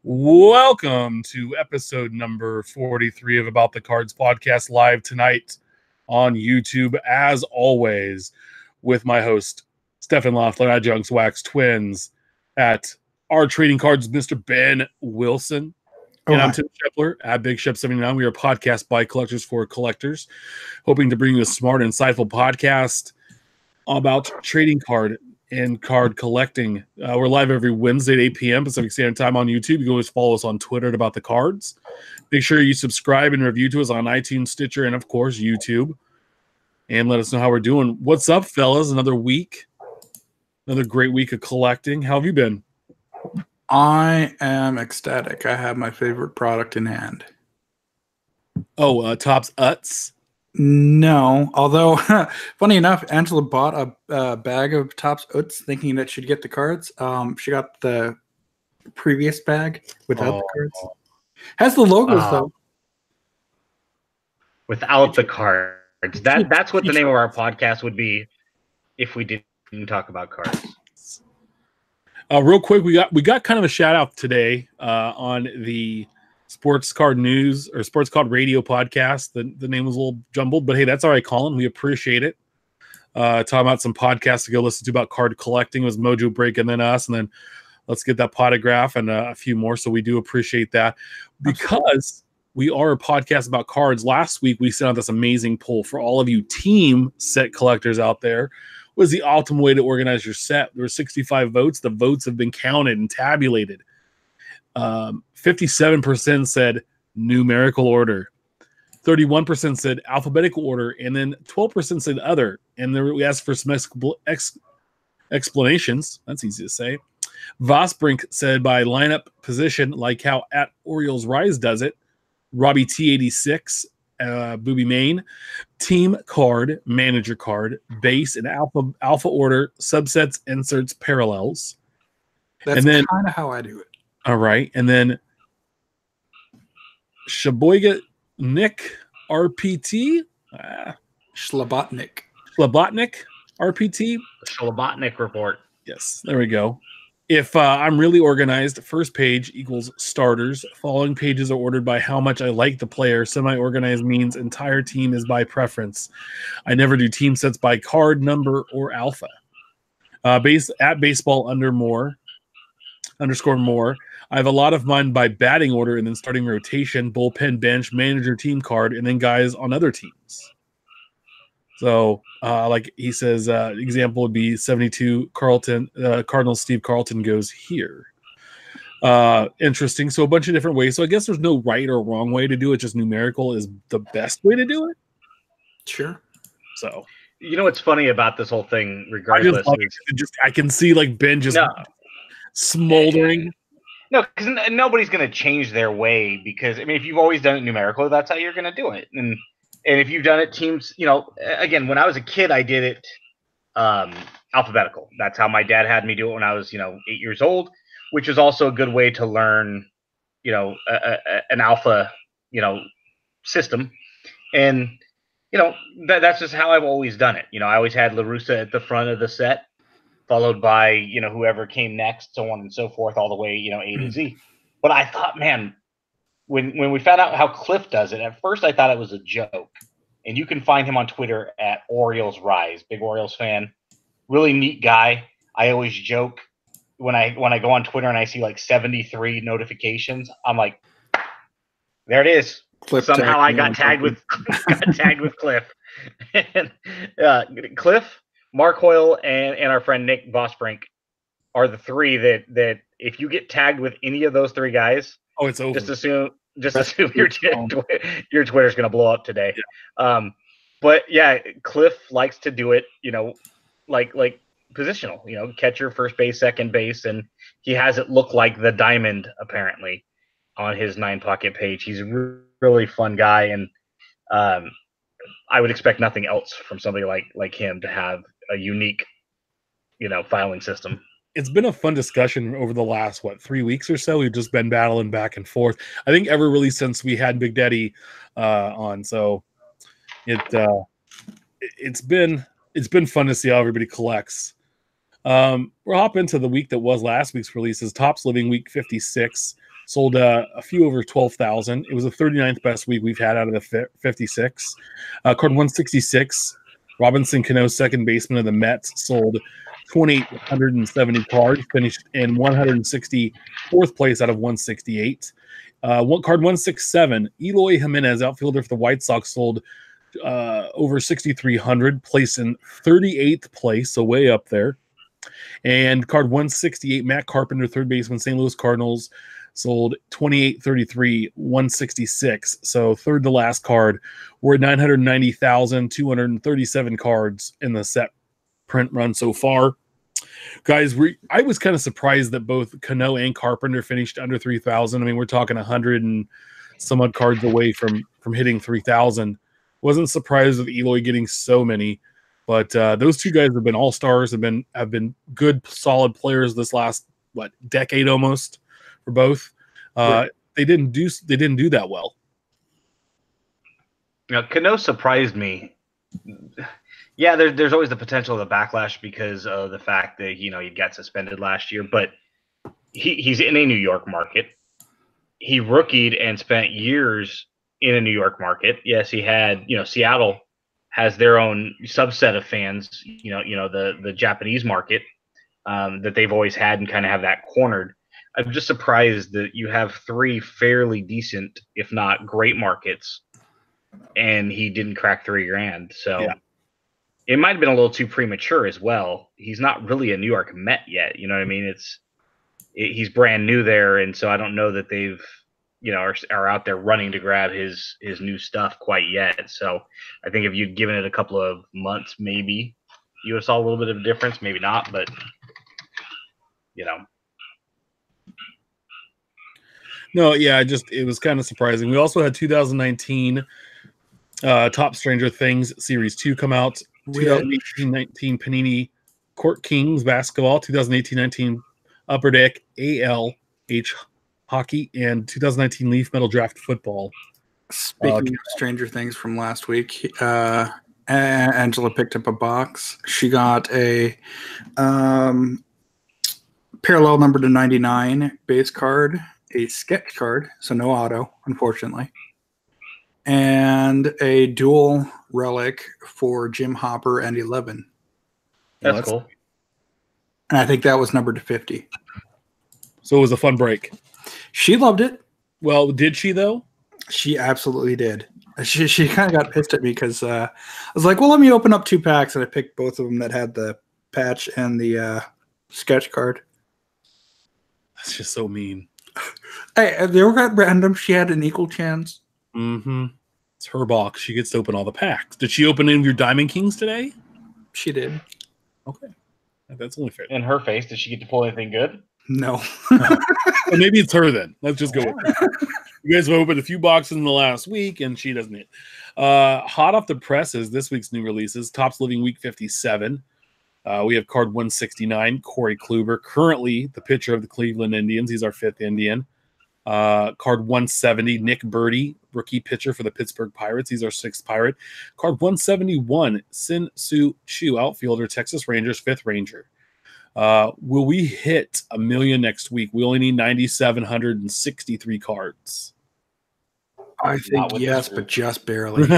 Welcome to episode number 43 of About the Cards podcast, live tonight on YouTube, as always, with my host, Stefan Loeffler, Adjuncts Wax Twins, at our trading cards, Mr. Ben Wilson. And I'm Tim Shepler at Big Shep 79. We are a podcast by collectors for collectors, hoping to bring you a smart, insightful podcast about trading card and card collecting. We're live every Wednesday at 8 p.m. Pacific Standard Time on YouTube. You can always follow us on Twitter at About the Cards. Make sure you subscribe and review to us on iTunes, Stitcher, and, of course, YouTube. And let us know how we're doing. What's up, fellas? Another week. Another great week of collecting. How have you been? I am ecstatic. I have my favorite product in hand. Oh, Topps Utz? No, although, funny enough, Angela bought a bag of Topps Utz thinking that she'd get the cards. She got the previous bag without the cards. Has the logos, though. Without the cards. That's what the name of our podcast would be if we didn't talk about cards. Real quick, we got kind of a shout out today on the Sports Card News or Sports Card Radio podcast. The name was a little jumbled, but hey, that's all right, Colin. We appreciate it. Talking about some podcasts to go listen to about card collecting. It was Mojo Break and then us, and then Let's Get That Potograph and a few more. So we do appreciate that because we are a podcast about cards. Last week, we sent out this amazing poll for all of you team set collectors out there. What is the optimal way to organize your set? There were 65 votes. The votes have been counted and tabulated. 57% said numerical order. 31% said alphabetical order. And then 12% said other. And then we asked for some explanations. That's easy to say. Vosbrink said by lineup position, like how at Orioles Rise does it. Robbie T86, Booby Main, team card, manager card, base, and alpha order, subsets, inserts, parallels. That's kind of how I do it. All right. And then Sheboyga Nick RPT. Slobotnik RPT. Slobotnik report. Yes, there we go. If I'm really organized, first page equals starters. Following pages are ordered by how much I like the player. Semi-organized means entire team is by preference. I never do team sets by card, number, or alpha. At baseball _more. I have a lot of mine by batting order and then starting rotation, bullpen, bench, manager, team card, and then guys on other teams. So, like he says, example would be 72 Cardinals Steve Carlton goes here. Interesting. So a bunch of different ways. So I guess there's no right or wrong way to do it. Just numerical is the best way to do it. Sure. So, you know what's funny about this whole thing, regardless, I can see like Ben just smoldering. No, because nobody's going to change their way because, I mean, if you've always done it numerically, that's how you're going to do it. And if you've done it teams, again, when I was a kid, I did it alphabetical. That's how my dad had me do it when I was, 8 years old, which is also a good way to learn, an alpha, system. And, that's just how I've always done it. I always had LaRussa at the front of the set, followed by, whoever came next, so on and so forth, all the way, A to Z. But I thought, man, when we found out how Cliff does it, at first I thought it was a joke. And you can find him on Twitter at Orioles Rise, big Orioles fan, really neat guy. I always joke when I go on Twitter and I see like 73 notifications, I'm like, there it is. Cliff Somehow I got tagged with Cliff. And, Cliff, Mark Hoyle, and our friend Nick Vosbrink are the three that if you get tagged with any of those three guys, it's over. Just assume your Twitter's going to blow up today. Yeah. But yeah, Cliff likes to do it, like positional, catcher, first base, second base, and he has it look like the diamond apparently on his 9 Pocket page. He's a really fun guy, and I would expect nothing else from somebody like him to have a unique, filing system. It's been a fun discussion over the last 3 weeks or so. We've just been battling back and forth. I think ever really since we had Big Daddy on. So it's been fun to see how everybody collects. We'll hop into the week that was last week's releases. Topps Living Week 56 sold a few over 12,000. It was the 39th best week we've had out of the 56. Card 166, Robinson Cano, second baseman of the Mets, sold 2,870 cards, finished in 164th place out of 168. Card 167, Eloy Jimenez, outfielder for the White Sox, sold over 6,300, placed in 38th place, so way up there. And card 168, Matt Carpenter, third baseman, St. Louis Cardinals, sold 2,833, 166. So third to last card. We're at 990,237 cards in the set print run so far. Guys, I was kind of surprised that both Cano and Carpenter finished under 3,000. I mean, we're talking 100 and some odd cards away from hitting 3,000. Wasn't surprised with Eloy getting so many, but those two guys have been all-stars, have been good, solid players this last decade almost for both. Right. They didn't do that well. Cano surprised me. Yeah, there's always the potential of the backlash because of the fact that he got suspended last year, but he's in a New York market. He rookied and spent years in a New York market. Yes, he had Seattle has their own subset of fans. The Japanese market that they've always had and kind of have that cornered. I'm just surprised that you have three fairly decent, if not great markets, and he didn't crack $3,000. So. Yeah. It might have been a little too premature as well. He's not really a New York Met yet. You know what I mean? He's brand new there, and so I don't know that they've are out there running to grab his new stuff quite yet. So I think if you'd given it a couple of months, maybe you would have saw a little bit of a difference. Maybe not, but No, yeah, it was kind of surprising. We also had 2019 Top Stranger Things Series 2 come out. 2018-19 Panini Court Kings basketball, 2018-19 Upper Deck ALH hockey, and 2019 Leaf Metal Draft football. Speaking of Stranger Things from last week, Angela picked up a box. She got a parallel number to 99 base card, a sketch card, so no auto, unfortunately, and a dual relic for Jim Hopper and 11. That's cool. And I think that was numbered to 50. So it was a fun break. She loved it. Well, did she though? She absolutely did. She kind of got pissed at me because I was like, well, let me open up 2 packs, and I picked both of them that had the patch and the sketch card. That's just so mean. Hey, they were at random. She had an equal chance. Mm-hmm. It's her box. She gets to open all the packs. Did she open any of your Diamond Kings today? She did. Okay. That's only fair. In her face, did she get to pull anything good? No. Well, maybe it's her then. Let's just go with her. You guys have opened a few boxes in the last week, and she doesn't hit. Hot off the presses, this week's new releases. Topps Living Week 57. We have card 169, Corey Kluber, currently the pitcher of the Cleveland Indians. He's our 5th Indian. Card 170, Nick Birdie, rookie pitcher for the Pittsburgh Pirates. He's our 6th Pirate. Card 171, Sin Soo Chu, outfielder, Texas Rangers, 5th Ranger. Will we hit 1 million next week? We only need 9,763 cards. I think yes, but just barely.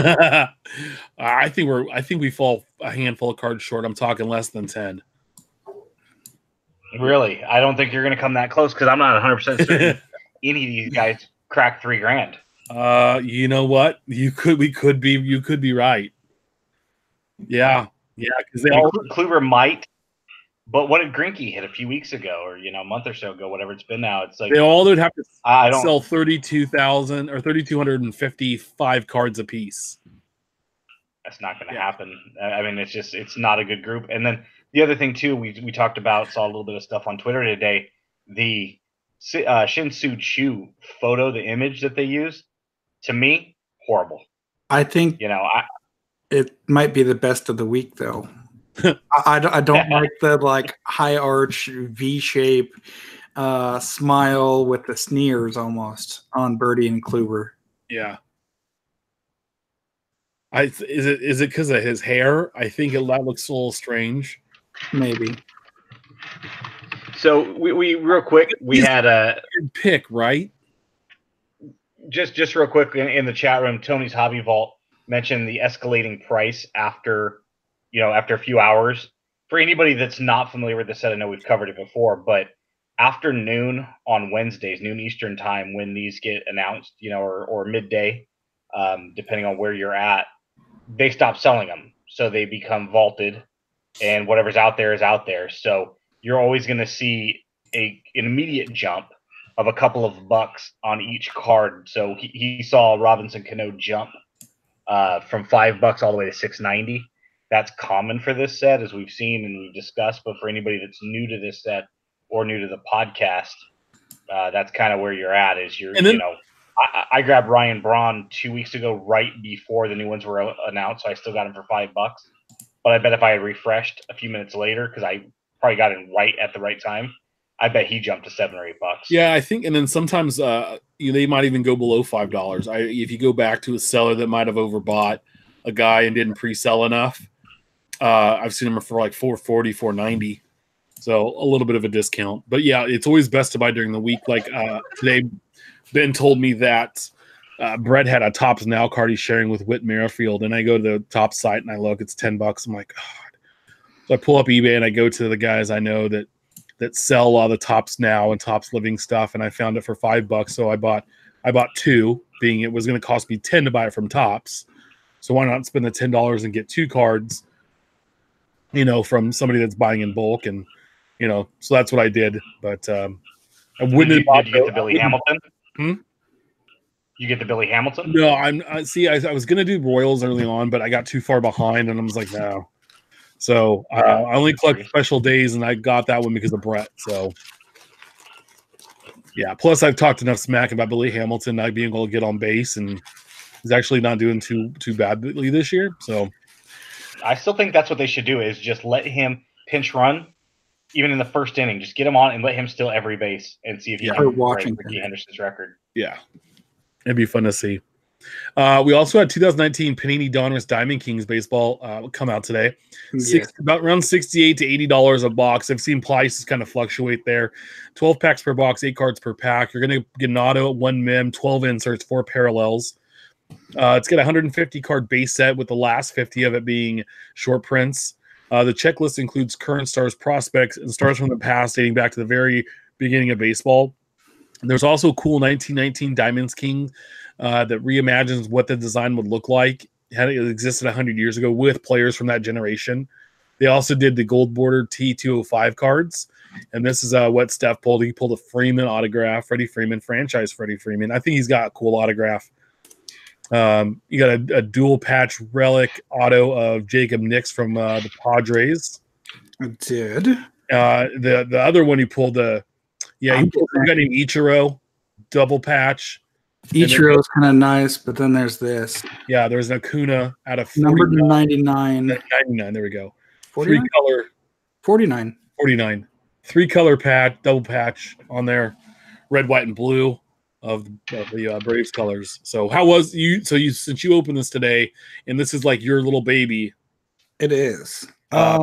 I think we fall a handful of cards short. I'm talking less than 10. Really? I don't think you're going to come that close because I'm not 100% certain any of these guys crack $3,000. You know what? You could be right. Yeah, because Kluber might. But what did Greinke hit a few weeks ago, or a month or so ago, whatever it's been now? It's like they would have to sell 32,000 or 3,255 cards apiece. That's not going to happen. I mean, it's not a good group. And then the other thing too, we talked about, saw a little bit of stuff on Twitter today. The Shin-Soo Chu photo, the image that they use, to me, horrible. I think It might be the best of the week, though. I don't like the like high arch V shape smile with the sneers almost on Birdie and Kluber. Yeah. Is it because of his hair? I think that looks a little strange. Maybe. So we real quick, we had a pick, right? Just real quick in the chat room, Tony's Hobby Vault mentioned the escalating price after a few hours. For anybody that's not familiar with this set, I know we've covered it before, but after noon on Wednesdays, noon Eastern time, when these get announced, or midday, depending on where you're at, they stop selling them. So they become vaulted, and whatever's out there is out there. So you're always going to see an immediate jump of a couple of bucks on each card. So he saw Robinson Cano jump from $5 all the way to $6.90. That's common for this set, as we've seen and we've discussed. But for anybody that's new to this set or new to the podcast, that's kind of where you're at. I grabbed Ryan Braun 2 weeks ago, right before the new ones were announced, so I still got him for $5. But I bet if I had refreshed a few minutes later, because I probably got him right at the right time, I bet he jumped to $7 or $8. Yeah, I think, and then sometimes they might even go below $5. If you go back to a seller that might have overbought a guy and didn't pre-sell enough, I've seen them for like $4.40, $4.90. So a little bit of a discount. But yeah, it's always best to buy during the week. Like today, Ben told me that Brett had a Topps Now card he's sharing with Whit Merrifield, and I go to the Topps site and I look, it's $10. I'm like, God. So I pull up eBay and I go to the guys I know that sell a lot of the Topps Now and Topps Living stuff, and I found it for $5. So I bought two, being it was going to cost me $10 to buy it from Topps. So why not spend the $10 and get two cards, from somebody that's buying in bulk, and so that's what I did. But I wouldn't. Did you get the Billy Hamilton? You get the Billy Hamilton? No, I was gonna do Royals early on, but I got too far behind, and I was like, no. So I only collect special days, and I got that one because of Brett. So yeah. Plus, I've talked enough smack about Billy Hamilton not being able to get on base, and he's actually not doing too badly this year. So I still think that's what they should do, is just let him pinch run, even in the first inning. Just get him on and let him steal every base and see if he can break Ricky Henderson's record. Yeah, it'd be fun to see. We also had 2019 Panini Donruss Diamond Kings baseball come out today. About around $68 to $80 a box. I've seen prices kind of fluctuate there. 12 packs per box, 8 cards per pack. You're going to get an auto at 1 mem, 12 inserts, 4 parallels. It's got a 150 card base set with the last 50 of it being short prints. The checklist includes current stars, prospects, and stars from the past dating back to the very beginning of baseball. There's also a cool 1919 Diamonds King that reimagines what the design would look like had it existed 100 years ago with players from that generation. They also did the gold border T205 cards, and this is what Steph pulled. He pulled a Freeman autograph, Freddie Freeman, franchise Freddie Freeman. I think he's got a cool autograph. You got a dual patch relic auto of Jacob Nix from the Padres. I did. The other one he pulled he pulled a guy named Ichiro, double patch. Ichiro is kind of nice, but then there's this. Yeah, there's an Acuna out of number 99. 99, there we go. 49? 3 color. 49. 49. 3 color patch, double patch on there. Red, white, and blue of the Braves colors. So how was you? So since you opened this today, and this is like your little baby. It is. I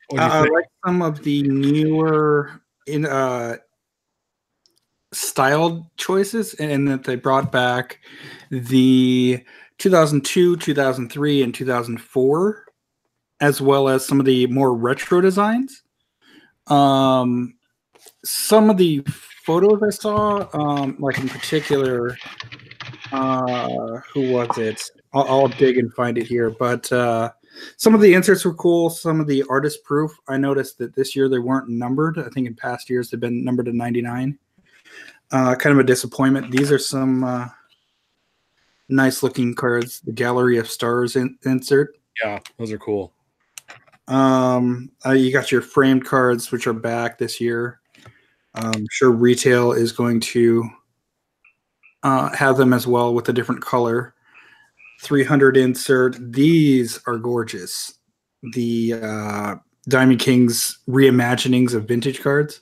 like some of the newer styled choices, and that they brought back the 2002, 2003, and 2004, as well as some of the more retro designs. Some of the photos I saw, like in particular, who was it? I'll dig and find it here, but some of the inserts were cool. Some of the artist proof, I noticed that this year they weren't numbered. I think in past years they've been numbered to 99. Kind of a disappointment. These are some nice looking cards. The Gallery of Stars insert. Yeah, those are cool. You got your framed cards, which are back this year. I'm sure retail is going to have them as well with a different color. 300 insert. These are gorgeous. The Diamond Kings reimaginings of vintage cards.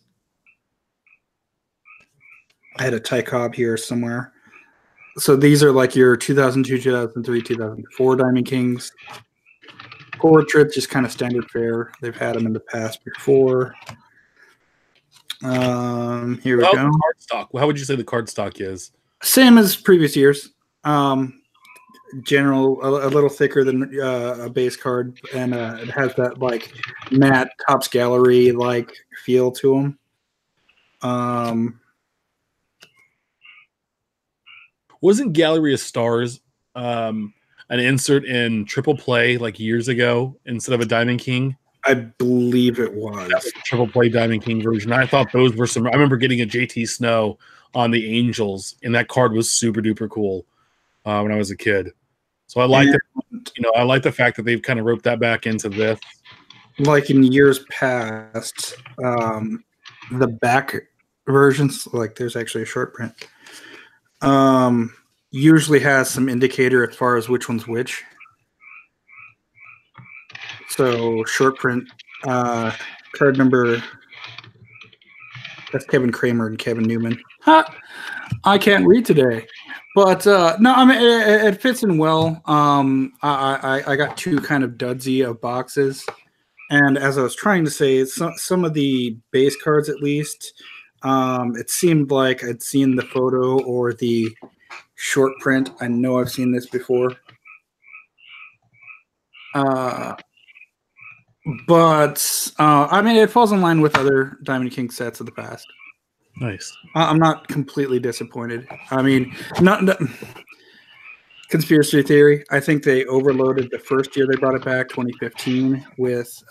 I had a Ty Cobb here somewhere. So these are like your 2002, 2003, 2004 Diamond Kings. Portraits, just kind of standard fare. They've had them in the past before. Here we go. Card stock. How would you say the card stock is? Same as previous years. General, a little thicker than a base card, and it has that like matte Topps Gallery like feel to them. Wasn't Gallery of Stars an insert in Triple Play like years ago instead of a Diamond King? I believe it was. That was a Triple Play Diamond King version. I thought those were some. I remember getting a JT Snow on the Angels, and that card was super duper cool when I was a kid. So I like I like the fact that they've kind of roped that back into this. Like in years past, the back versions, like there's actually a short print, usually has some indicator as far as which one's which. So short print card number, that's Kevin Kramer and Kevin Newman. I can't read today. But no, I mean it fits in well. I got two kind of dudsy of boxes, and as I was trying to say, some of the base cards at least, it seemed like I'd seen the photo or the short print. I know I've seen this before, but I mean it falls in line with other Diamond King sets of the past. Nice. I'm not completely disappointed. I mean, not conspiracy theory. I think they overloaded the first year they brought it back, 2015, with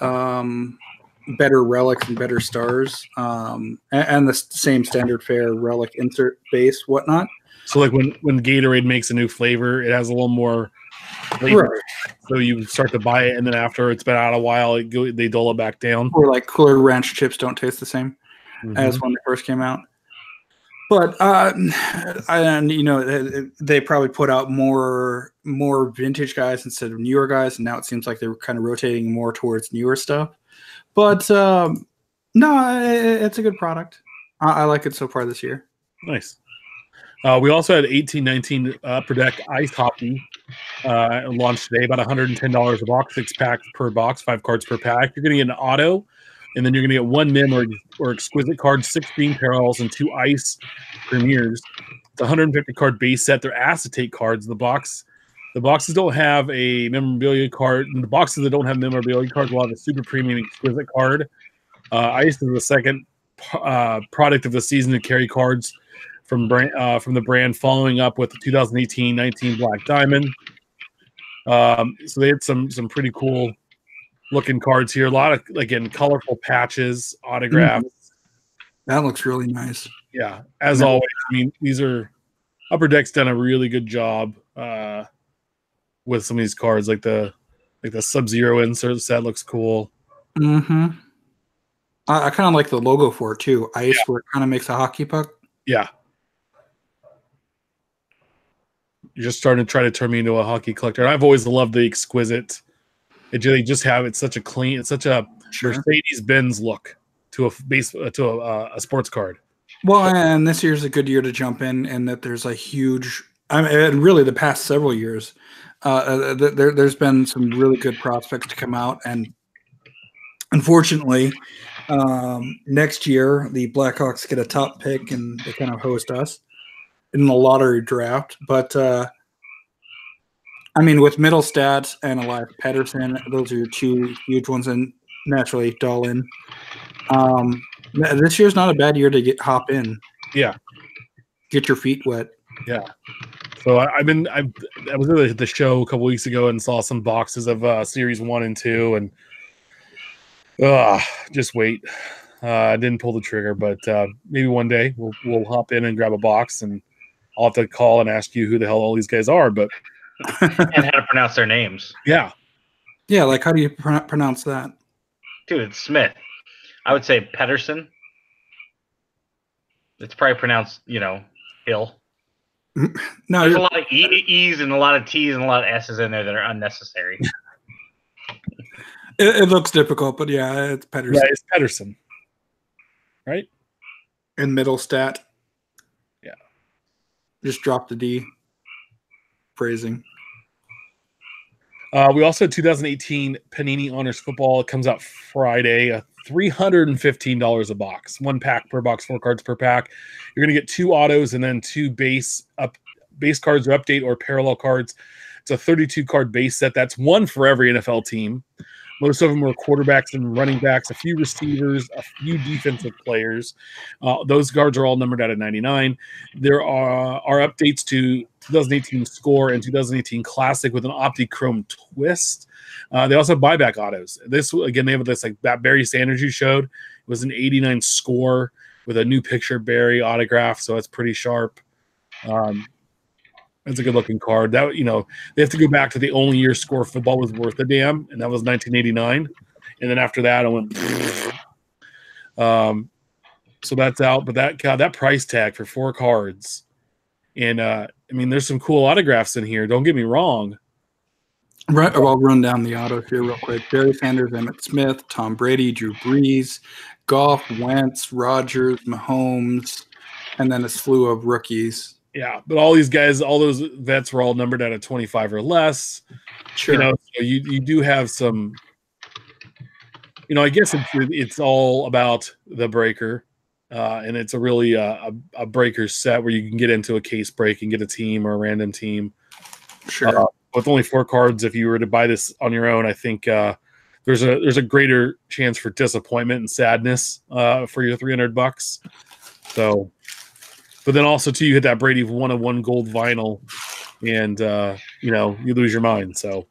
better relics and better stars, and the same standard fare relic insert base, whatnot. So like when Gatorade makes a new flavor, it has a little more flavor. Right. So you start to buy it, and then after it's been out a while, they dull it back down. Or like Cooler Ranch chips don't taste the same as when they first came out. But and you know they probably put out more vintage guys instead of newer guys, and now it seems like they're kind of rotating more towards newer stuff. But no, it's a good product. I like it so far this year. Nice. We also had 1819 Upper Deck Ice Hockey launched today, about $110 a box, 6 packs per box, 5 cards per pack. You're going to get an auto. And then you're going to get 1 mem or exquisite card, 6 green parallels, and 2 ice premieres. It's a 150 card base set. They're acetate cards. The boxes don't have a memorabilia card. And the boxes that don't have memorabilia cards will have a super premium exquisite card. Ice is the second product of the season to carry cards from the brand, following up with the 2018-19 Black Diamond. So they had some pretty cool looking cards here. A lot of, again, colorful patches, autographs. That looks really nice. Yeah, as always. I mean, these are Upper Deck's done a really good job with some of these cards, like the Sub-Zero insert set looks cool. Mm-hmm. I kind of like the logo for it too. Ice, where it kind of makes a hockey puck. Yeah. You're just starting to try to turn me into a hockey collector. And I've always loved the exquisite. They just have it's such a Mercedes-Benz look to a sports card. Well, and this year's a good year to jump in, and that there's a huge. I mean, and really, the past several years, there's been some really good prospects to come out, and unfortunately, next year the Blackhawks get a top pick, and they kind of host us in the lottery draft, but. I mean, with Middlestat and Elias Pettersson, those are your two huge ones, and naturally Dahlin. This year's not a bad year to hop in. Yeah, get your feet wet. Yeah. So I was at the show a couple weeks ago and saw some boxes of Series 1 and 2, and just wait. I didn't pull the trigger, but maybe one day we'll hop in and grab a box, and I'll have to call and ask you who the hell all these guys are, but. And how to pronounce their names. Yeah. Yeah, like how do you pronounce that? Dude, it's Smith. I would say Pettersson. It's probably pronounced, Hill. No, There's a lot of E's and a lot of T's and a lot of S's in there that are unnecessary. it looks difficult, but yeah, it's Pedersen. Yeah, it's Pedersen, right? And middle stat. Yeah. Just drop the D. Phrasing. We also had 2018 Panini Honors Football. It comes out Friday. $315 a box. 1 pack per box, 4 cards per pack. You're going to get 2 autos and then 2 base cards or update or parallel cards. It's a 32 card base set. That's 1 for every NFL team. Most of them are quarterbacks and running backs, a few receivers, a few defensive players. Those cards are all numbered out of 99. There are updates to 2018 Score and 2018 Classic with an Opti-Chrome twist. They also have buyback autos. This, again, they have this, like that Barry Sanders you showed. It was an 89 Score with a new picture Barry autograph, so it's pretty sharp. It's a good-looking card. That, they have to go back to the only year Score football was worth a damn, and that was 1989. And then after that, I went. So that's out. But that price tag for 4 cards, and there's some cool autographs in here. Don't get me wrong. Right, I'll run down the autos here real quick. Barry Sanders, Emmitt Smith, Tom Brady, Drew Brees, Goff, Wentz, Rodgers, Mahomes, and then a slew of rookies. Yeah, but all these guys, all those vets were all numbered out of 25 or less. Sure. So you do have some, I guess it's all about the breaker. And it's a really a breaker set where you can get into a case break and get a team or a random team. Sure. With only 4 cards, if you were to buy this on your own, I think there's a greater chance for disappointment and sadness for your $300. So. But then also, too, you hit that Brady 101 gold vinyl, and, you lose your mind. So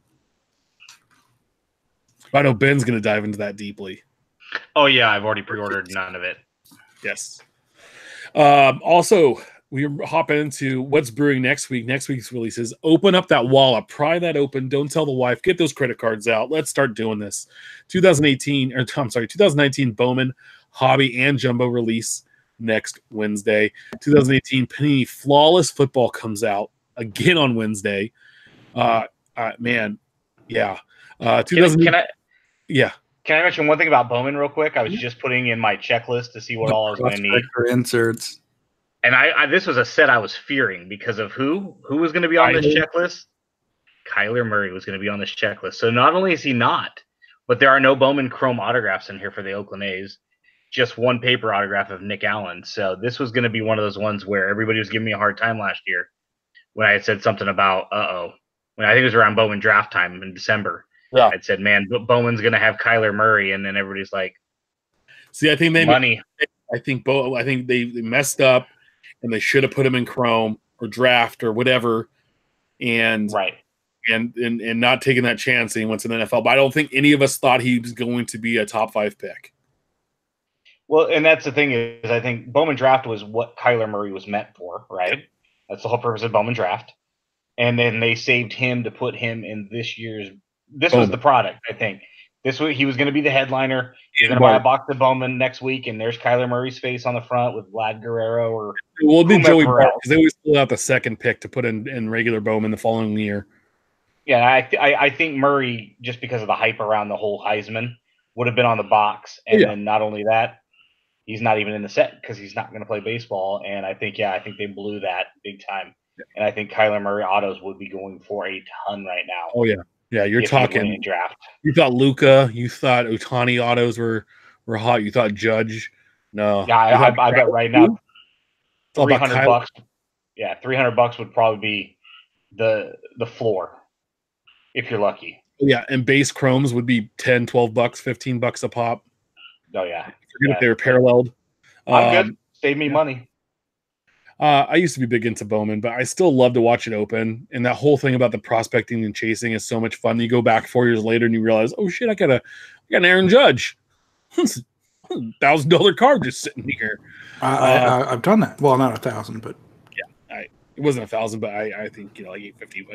I know Ben's going to dive into that deeply. Oh, yeah. I've already pre-ordered none of it. Yes. Also, we're hopping into what's brewing next week. Next week's release is open up that wallet, pry that open. Don't tell the wife. Get those credit cards out. Let's start doing this. 2019 Bowman, Hobby, and Jumbo release next Wednesday. 2018 Panini Flawless Football comes out again on Wednesday. Man, yeah. 2000. Yeah. Can I mention one thing about Bowman real quick? I was just putting in my checklist to see what all I was going to need for inserts. And I this was a set I was fearing because of who was going to be on this checklist. Kyler Murray was going to be on this checklist. So not only is he not, but there are no Bowman Chrome autographs in here for the Oakland A's. Just 1 paper autograph of Nick Allen. So this was going to be one of those ones where everybody was giving me a hard time last year when I had said something about, when I think it was around Bowman draft time in December. Yeah. I'd said, man, Bowman's going to have Kyler Murray. And then everybody's like, see, I think they money. I think they messed up and they should have put him in Chrome or draft or whatever. And right. And not taking that chance, and he went to the NFL. But I don't think any of us thought he was going to be a top 5 pick. Well, and that's the thing is, I think Bowman draft was what Kyler Murray was meant for, right? That's the whole purpose of Bowman draft. And then they saved him to put him in this year's. This was the product, I think. He was going to be the headliner. He's going to buy a box of Bowman next week, and there's Kyler Murray's face on the front with Vlad Guerrero or. Well, it'd be Joey Bart because they always pull out the second pick to put in regular Bowman the following year. Yeah, I think Murray, just because of the hype around the whole Heisman, would have been on the box, and then not only that. He's not even in the set because he's not going to play baseball. And I think they blew that big time. Yeah. And I think Kyler Murray autos would be going for a ton right now. Oh, yeah. Yeah, you're talking draft. You thought Luka, you thought Ohtani autos were hot. You thought Judge. No. Yeah, I bet right now $300. Yeah, $300 would probably be the floor if you're lucky. Yeah, and base chromes would be $10, $12, $15 a pop. Oh, yeah. Forget if they were paralleled. I'm good. Save me money. I used to be big into Bowman, but I still love to watch it open. And that whole thing about the prospecting and chasing is so much fun. You go back 4 years later and you realize, oh shit, I got an Aaron Judge. $1,000 card just sitting here. I've done that. Well, not 1,000, but yeah, it wasn't 1,000, but I think like 850.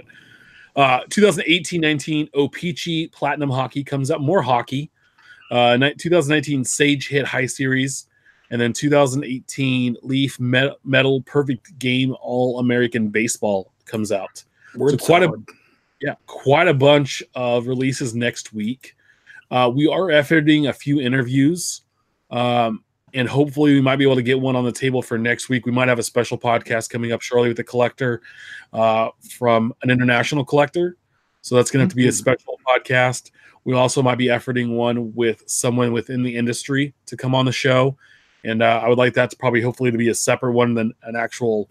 But 2018-19 O-Pee-Chee Platinum Hockey comes up. More hockey. 2019 Sage Hit High Series. And then 2018 Leaf Metal Perfect Game All-American Baseball comes out. Word So salad. quite a bunch of releases next week. We are editing a few interviews, and hopefully we might be able to get one on the table for next week. We might have a special podcast coming up shortly with a collector from an international collector. So that's going to have to be a special podcast. We also might be efforting one with someone within the industry to come on the show. And I would like that to probably hopefully to be a separate one than an actual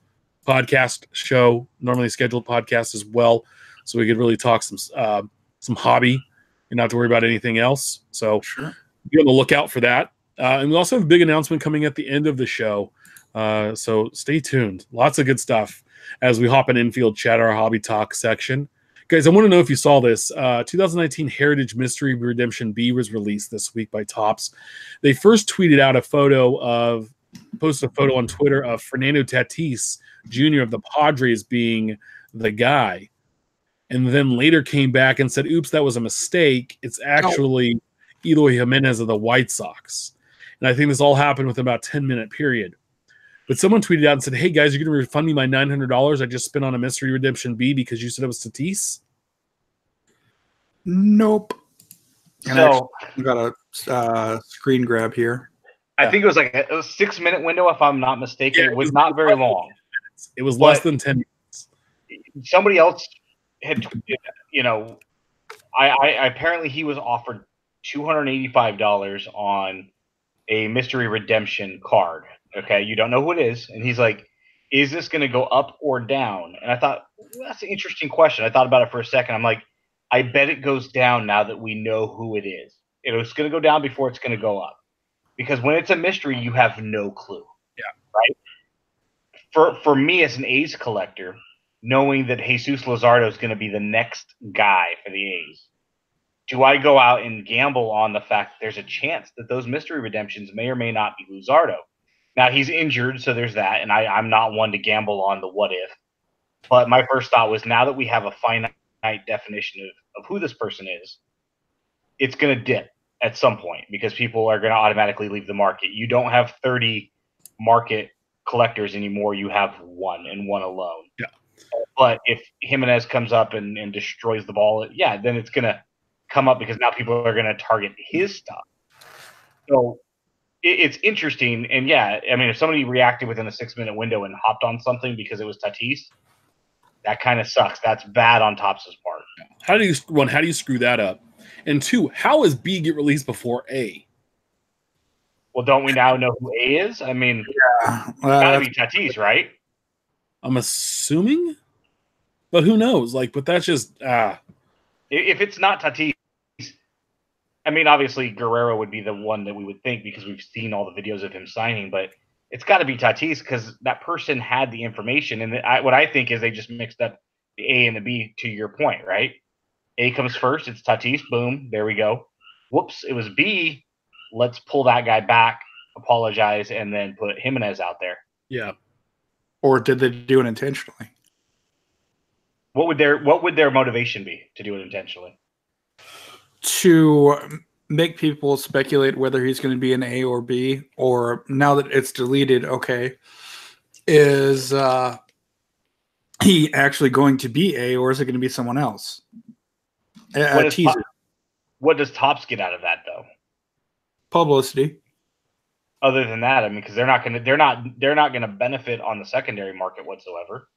podcast show, normally scheduled podcast as well. So we could really talk some hobby and not to worry about anything else. So be on the lookout for that. And we also have a big announcement coming at the end of the show. So stay tuned. Lots of good stuff as we hop in Infield Chat, our hobby talk section. Guys, I want to know if you saw this. 2019 Heritage Mystery Redemption B was released this week by Topps. They first tweeted out posted a photo on Twitter of Fernando Tatis Jr. of the Padres being the guy. And then later came back and said, oops, that was a mistake. It's actually Eloy Jimenez of the White Sox. And I think this all happened within about a 10-minute period. But someone tweeted out and said, hey, guys, you're going to refund me my $900 I just spent on a Mystery Redemption B because you said it was Tatis? Nope. And So we got a screen grab here. I think it was like a 6-minute window, if I'm not mistaken. Yeah, it was not very long. It was less than 10 minutes. Somebody else had, I apparently he was offered $285 on a Mystery Redemption card. Okay, you don't know who it is, and he's like, "Is this going to go up or down?" And I thought, well, that's an interesting question. I thought about it for a second. I'm like, I bet it goes down now that we know who it is. It was going to go down before it's going to go up, because when it's a mystery, you have no clue. Yeah, right. For me as an A's collector, knowing that Jesus Luzardo is going to be the next guy for the A's, do I go out and gamble on the fact that there's a chance that those mystery redemptions may or may not be Luzardo? Now, he's injured, so there's that, and I'm not one to gamble on the what if. But my first thought was, now that we have a finite definition of who this person is, it's going to dip at some point because people are going to automatically leave the market. You don't have 30 market collectors anymore. You have one, and one alone. Yeah. But if Jimenez comes up and destroys the ball, then it's going to come up because now people are going to target his stuff. So it's interesting. And if somebody reacted within a 6-minute window and hopped on something because it was Tatis, that kind of sucks. That's bad on Topps' part. How do you screw that up? And two, how does B get released before A? Well, don't we now know who A is? I mean, it's gotta be Tatis, right? I'm assuming, but who knows? But that's just If it's not Tatis, I mean, obviously Guerrero would be the one that we would think because we've seen all the videos of him signing, but it's got to be Tatis because that person had the information. And what I think is they just mixed up the A and the B, to your point, right? A comes first. It's Tatis. Boom. There we go. Whoops. It was B. Let's pull that guy back, apologize, and then put Jimenez out there. Yeah. Or did they do it intentionally? What would their motivation be to do it intentionally? To make people speculate whether he's going to be an A or B, or now that it's deleted, okay, is he actually going to be A, or is it going to be someone else? What does Topps get out of that, though? Publicity. Other than that, I mean, because they're not going to benefit on the secondary market whatsoever.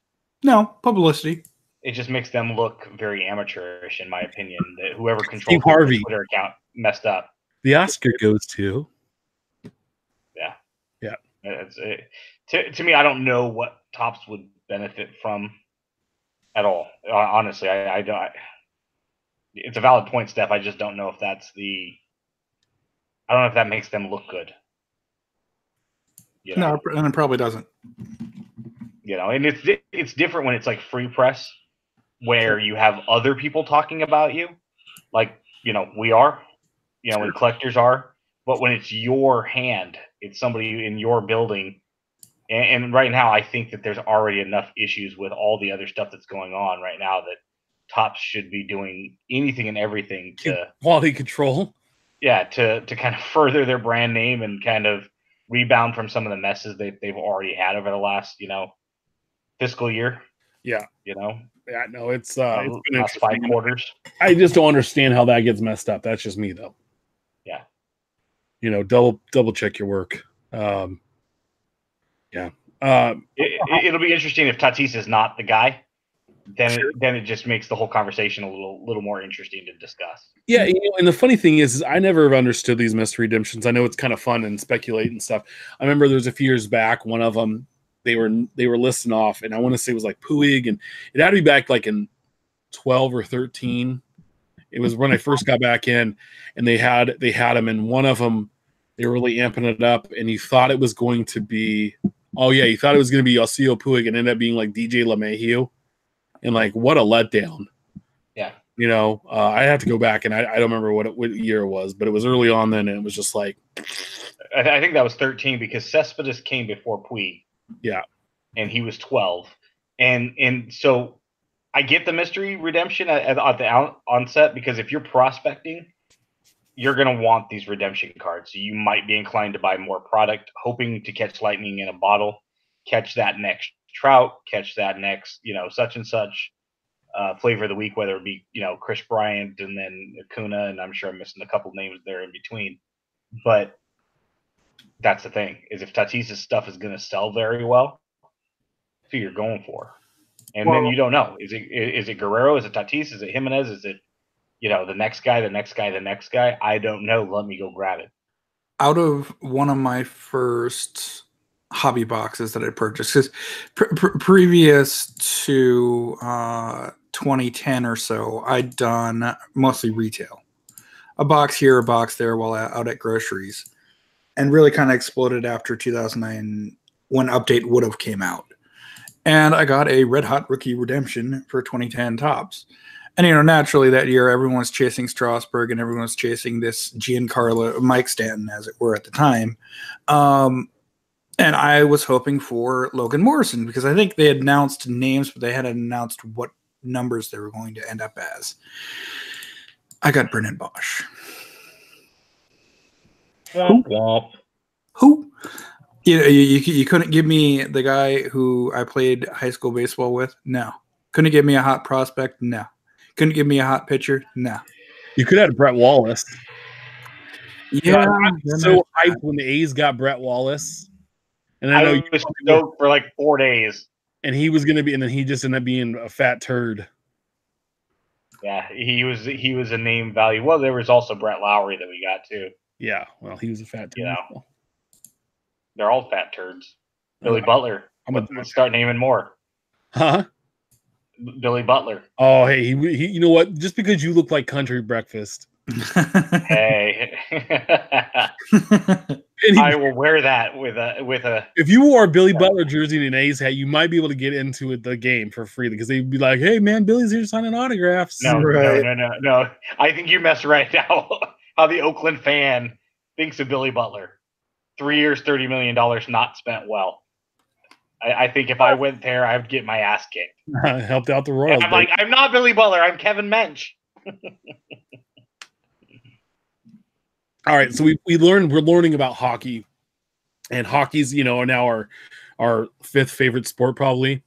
No, publicity. It just makes them look very amateurish, in my opinion. That whoever controls Harvey. their Twitter account messed up. The Oscar goes to. Yeah. To me, I don't know what Topps would benefit from at all. Honestly, I don't. It's a valid point, Steph. I just don't know if that's I don't know if that makes them look good. No, and it probably doesn't. And it's different when it's like free press, where you have other people talking about you, like we are, when collectors are. But when it's your hand, it's somebody in your building. And right now, I think that there's already enough issues with all the other stuff that's going on right now that Topps should be doing anything and everything to quality control. Yeah, to kind of further their brand name and kind of rebound from some of the messes they've already had over the last, fiscal year. Yeah. Yeah, no, it's been last 5 quarters. I just don't understand how that gets messed up. That's just me, though. Yeah. Double check your work. Yeah. It'll be interesting if Tatis is not the guy. Then it just makes the whole conversation a little more interesting to discuss. Yeah, and the funny thing is I never understood these mystery redemptions. I know it's kind of fun and speculate and stuff. I remember there was a few years back, one of them they were listing off, and I want to say it was like Puig, and it had to be back like in 12 or 13. It was when I first got back in, and they had them, and one of them they were really amping it up, and you thought it was going to be Yasiel Puig, and ended up being like DJ LeMahieu. And like, what a letdown! Yeah, I have to go back, and I don't remember what year it was, but it was early on then, and it was just like, I think that was 13 because Cespedes came before Puig. Yeah, and he was 12, and so I get the mystery redemption at the onset because if you're prospecting, you're gonna want these redemption cards. So you might be inclined to buy more product, hoping to catch lightning in a bottle, catch that next Trout, catch that next, such and such flavor of the week, whether it be, Chris Bryant and then Acuna, and I'm sure I'm missing a couple names there in between. But that's the thing, is if Tatis's stuff is going to sell very well, that's who you're going for. And then you don't know. Is it Guerrero? Is it Tatis? Is it Jimenez? Is it, the next guy, the next guy, the next guy? I don't know. Let me go grab it. Out of one of my first hobby boxes that I purchased, because previous to 2010 or so, I'd done mostly retail, a box here, a box there, while out at groceries, and really kind of exploded after 2009 when Update would have came out, and I got a Red Hot Rookie Redemption for 2010 Topps. And naturally that year everyone was chasing Strasburg and everyone was chasing this Giancarlo Mike Stanton, as it were, at the time. And I was hoping for Logan Morrison because I think they had announced names, but they hadn't announced what numbers they were going to end up as. I got Brennan Bosch. Womp womp. Who? You couldn't give me the guy who I played high school baseball with? No. Couldn't give me a hot prospect? No. Couldn't give me a hot pitcher? No. You could have Brett Wallace. Yeah. I'm so hyped when the A's got Brett Wallace. And I know you was stoked for like 4 days. And he was going to be, and then he just ended up being a fat turd. Yeah, he was a name value. Well, there was also Brett Lowry that we got too. Yeah, well, he was a fat turd. They're all fat turds. Billy Butler. Let's start naming more. Huh? Billy Butler. Oh, hey, he you know what? Just because you look like country breakfast. Hey. I will wear that with a. If you wore a Billy Butler jersey and an A's hat, you might be able to get into the game for free because they'd be like, "Hey, man, Billy's here signing autographs." No. I think you messed right now. How the Oakland fan thinks of Billy Butler. 3 years, $30 million, not spent well. I think if I went there, I would get my ass kicked. Helped out the Royals. I'm like, I'm not Billy Butler. I'm Kevin Mench. All right, so we're learning about hockey, and hockey's now our fifth favorite sport probably.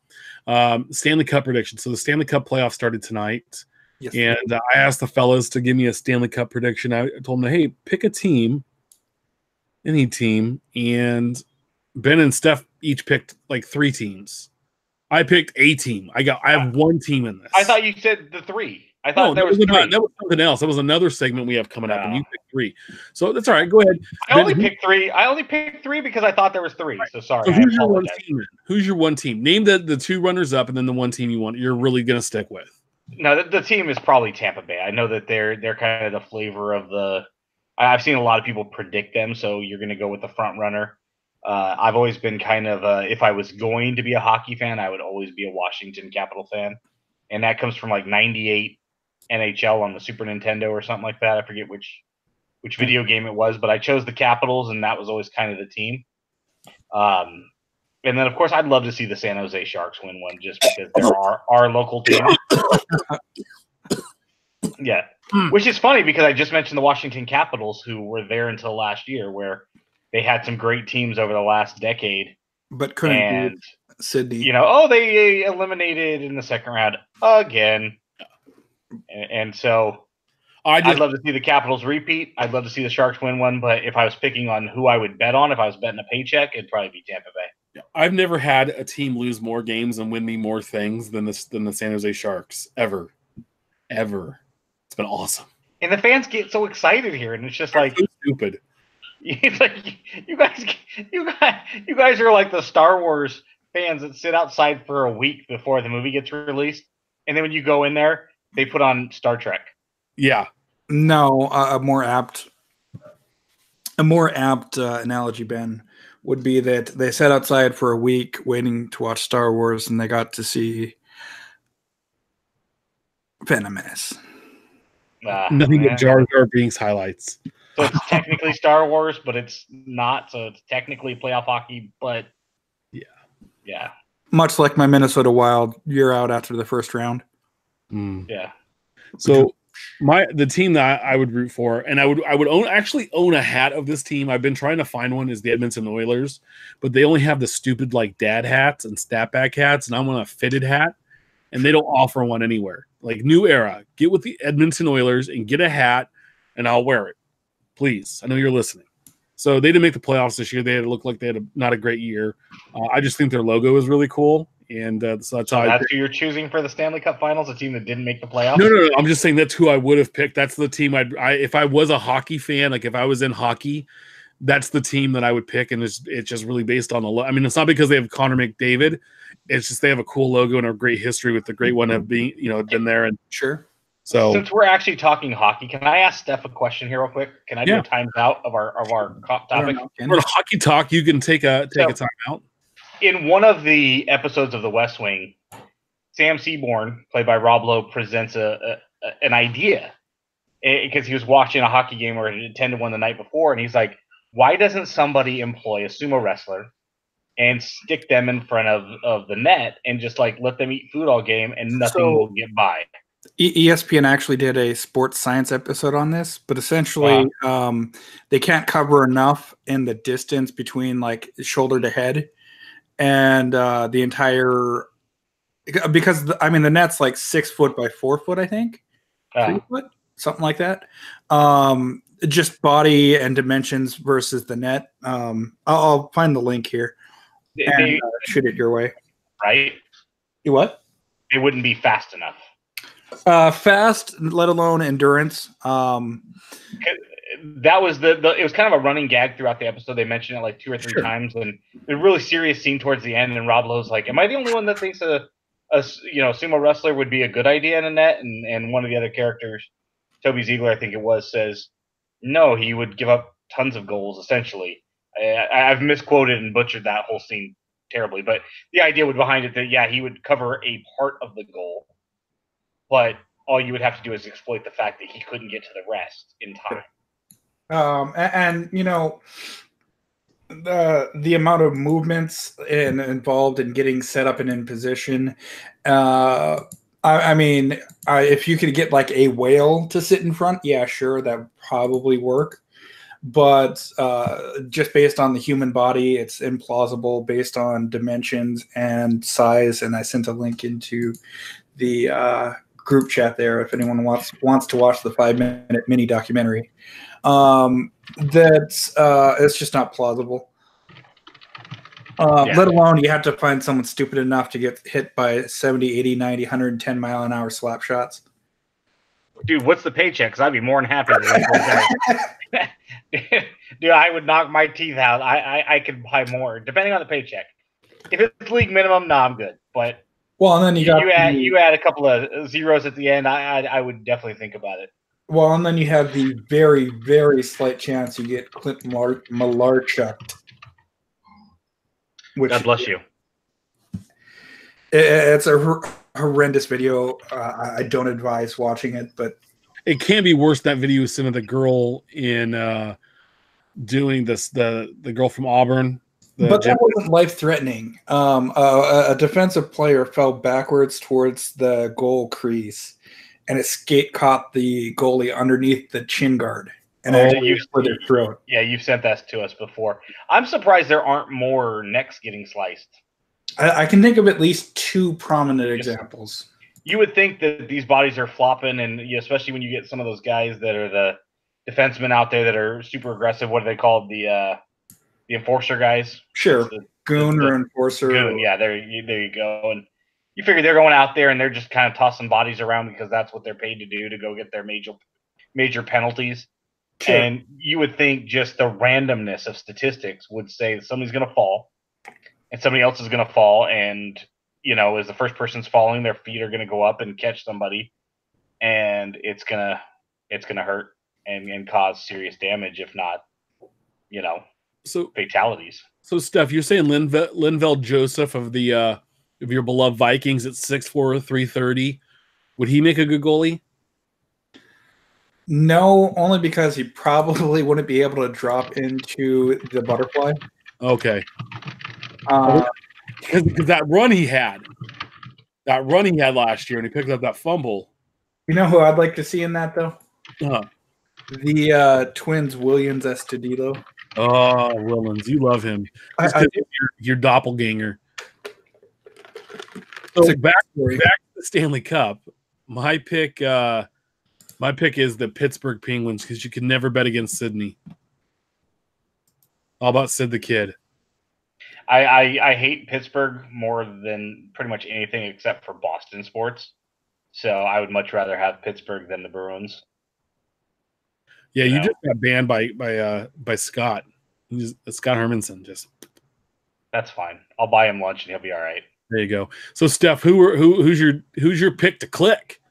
Stanley Cup prediction. So the Stanley Cup playoff started tonight, yes, and I asked the fellas to give me a Stanley Cup prediction. I told them, hey, pick a team, any team, and Ben and Steph each picked like 3 teams. I picked a team. I have one team in this. I thought you said the 3. I thought that was 3. That was something else. That was another segment we have coming up, and you picked 3. So that's all right. Go ahead. I only picked 3 because I thought there was 3. Right. So sorry. So who's your one team? Who's your one team? Name the 2 runners up, and then the one team you're really going to stick with. No, the team is probably Tampa Bay. I know that they're kind of the flavor of the. I've seen a lot of people predict them, so you're going to go with the front runner. I've always been kind of if I was going to be a hockey fan, I would always be a Washington Capital fan, and that comes from like '98 NHL on the Super Nintendo or something like that. I forget which video game it was, but I chose the Capitals, and that was always kind of the team. And then of course I'd love to see the San Jose Sharks win one just because they're our local team. Yeah, which is funny because I just mentioned the Washington Capitals, who were there until last year, where they had some great teams over the last decade, but couldn't beat Sydney. They eliminated in the second round again, and so I'd love to see the Capitals repeat. I'd love to see the Sharks win one, but if I was picking on who I would bet on, if I was betting a paycheck, it'd probably be Tampa Bay. I've never had a team lose more games and win me more things than the San Jose Sharks ever. It's been awesome. And the fans get so excited here, and it's just so stupid. It's like you guys are like the Star Wars fans that sit outside for a week before the movie gets released, and then when you go in there, they put on Star Trek. Yeah. No, a more apt analogy, Ben, would be that they sat outside for a week waiting to watch Star Wars, and they got to see Phantom Menace. Nothing but Jar Jar Binks highlights. So it's technically Star Wars, but it's not. So it's technically playoff hockey, but yeah. Much like my Minnesota Wild, you're out after the first round. Yeah. So the team that I would root for, and I would own a hat of this team. I've been trying to find one, is the Edmonton Oilers, but they only have the stupid like dad hats and snapback hats, and I want a fitted hat, and they don't offer one anywhere. Like, new era, get with the Edmonton Oilers and get a hat, and I'll wear it, please. I know you're listening. So they didn't make the playoffs this year. They had looked like they had not a great year. I just think their logo is really cool. And so that's how who you're choosing for the Stanley Cup Finals, a team that didn't make the playoffs? No. I'm just saying that's who I would have picked. That's the team if I was a hockey fan, like if I was in hockey, that's the team that I would pick. And it's just really based on the logo. I mean, it's not because they have Connor McDavid. It's just they have a cool logo and a great history with the great one of being, been there. And sure. So since we're actually talking hockey, can I ask Steph a question here real quick? Can I do a timeout of our topic? For hockey talk, you can take a timeout. In one of the episodes of The West Wing, Sam Seaborn, played by Rob Lowe, presents an idea because he was watching a hockey game or attended one the night before, and he's like, why doesn't somebody employ a sumo wrestler and stick them in front of the net and just like let them eat food all game and nothing will get by? ESPN actually did a sports science episode on this, but essentially they can't cover enough in the distance between like shoulder to head and the entire, because the net's like 6 foot by 4 foot, I think, 3 foot, something like that. Just body and dimensions versus the net. I'll find the link here and shoot it your way. Right? You what? It wouldn't be fast enough. Fast, let alone endurance. That was it was kind of a running gag throughout the episode. They mentioned it like 2 or 3 times, and a really serious scene towards the end. And Rob Lowe's like, "Am I the only one that thinks a sumo wrestler would be a good idea in a net?" And one of the other characters, Toby Ziegler, I think it was, says, "No, he would give up tons of goals." Essentially, I've misquoted and butchered that whole scene terribly, but the idea behind it that he would cover a part of the goal, but all you would have to do is exploit the fact that he couldn't get to the rest in time. And the amount of movements involved in getting set up and in position. If you could get like a whale to sit in front, yeah, sure, that would probably work. But just based on the human body, it's implausible based on dimensions and size. And I sent a link into the group chat there if anyone wants to watch the 5-minute mini documentary. It's just not plausible. Let alone you have to find someone stupid enough to get hit by 70, 80, 90, 110 mile an hour slap shots. Dude, what's the paycheck? Because I'd be more than happy to Dude, I would knock my teeth out. I could buy more, depending on the paycheck. If it's league minimum, I'm good. But and then you add a couple of zeros at the end, I would definitely think about it. Well, and then you have the very, very slight chance you get Clint Malarchuk. God bless you. It's a horrendous video. I don't advise watching it, but it can be worse. That video was sent to the girl in doing this, the girl from Auburn. But that wasn't life-threatening. A defensive player fell backwards towards the goal crease, and it caught the goalie underneath the chin guard, and actually for their throat. Yeah, you've sent that to us before. I'm surprised there aren't more necks getting sliced. I can think of at least 2 prominent examples. You would think that these bodies are flopping, and especially when you get some of those guys that are the defensemen out there that are super aggressive. What are they called? The enforcer guys? Sure. Goon or enforcer. Goon, yeah, there you go. And you figure they're going out there and they're just kind of tossing bodies around because that's what they're paid to do, to go get their major penalties. Sure. And you would think just the randomness of statistics would say that somebody's going to fall and somebody else is going to fall. And, as the first person's falling, their feet are going to go up and catch somebody. And it's going to hurt and cause serious damage, if not, fatalities. So, Steph, you're saying Linval Joseph of your beloved Vikings at 6'4", 330. Would he make a good goalie? No, only because he probably wouldn't be able to drop into the butterfly. Okay. Because that run he had last year, and he picked up that fumble. You know who I'd like to see in that, though? Uh-huh. The Twins, Williams Estudillo. Oh, Willens, you love him. Your doppelganger. So back to the Stanley Cup. My pick is the Pittsburgh Penguins because you can never bet against Sydney. How about Sid the Kid? I hate Pittsburgh more than pretty much anything except for Boston sports. So I would much rather have Pittsburgh than the Bruins. Yeah, you just got banned by Scott. Scott Hermanson. That's fine. I'll buy him lunch and he'll be all right. There you go. So Steph, who's your pick to click?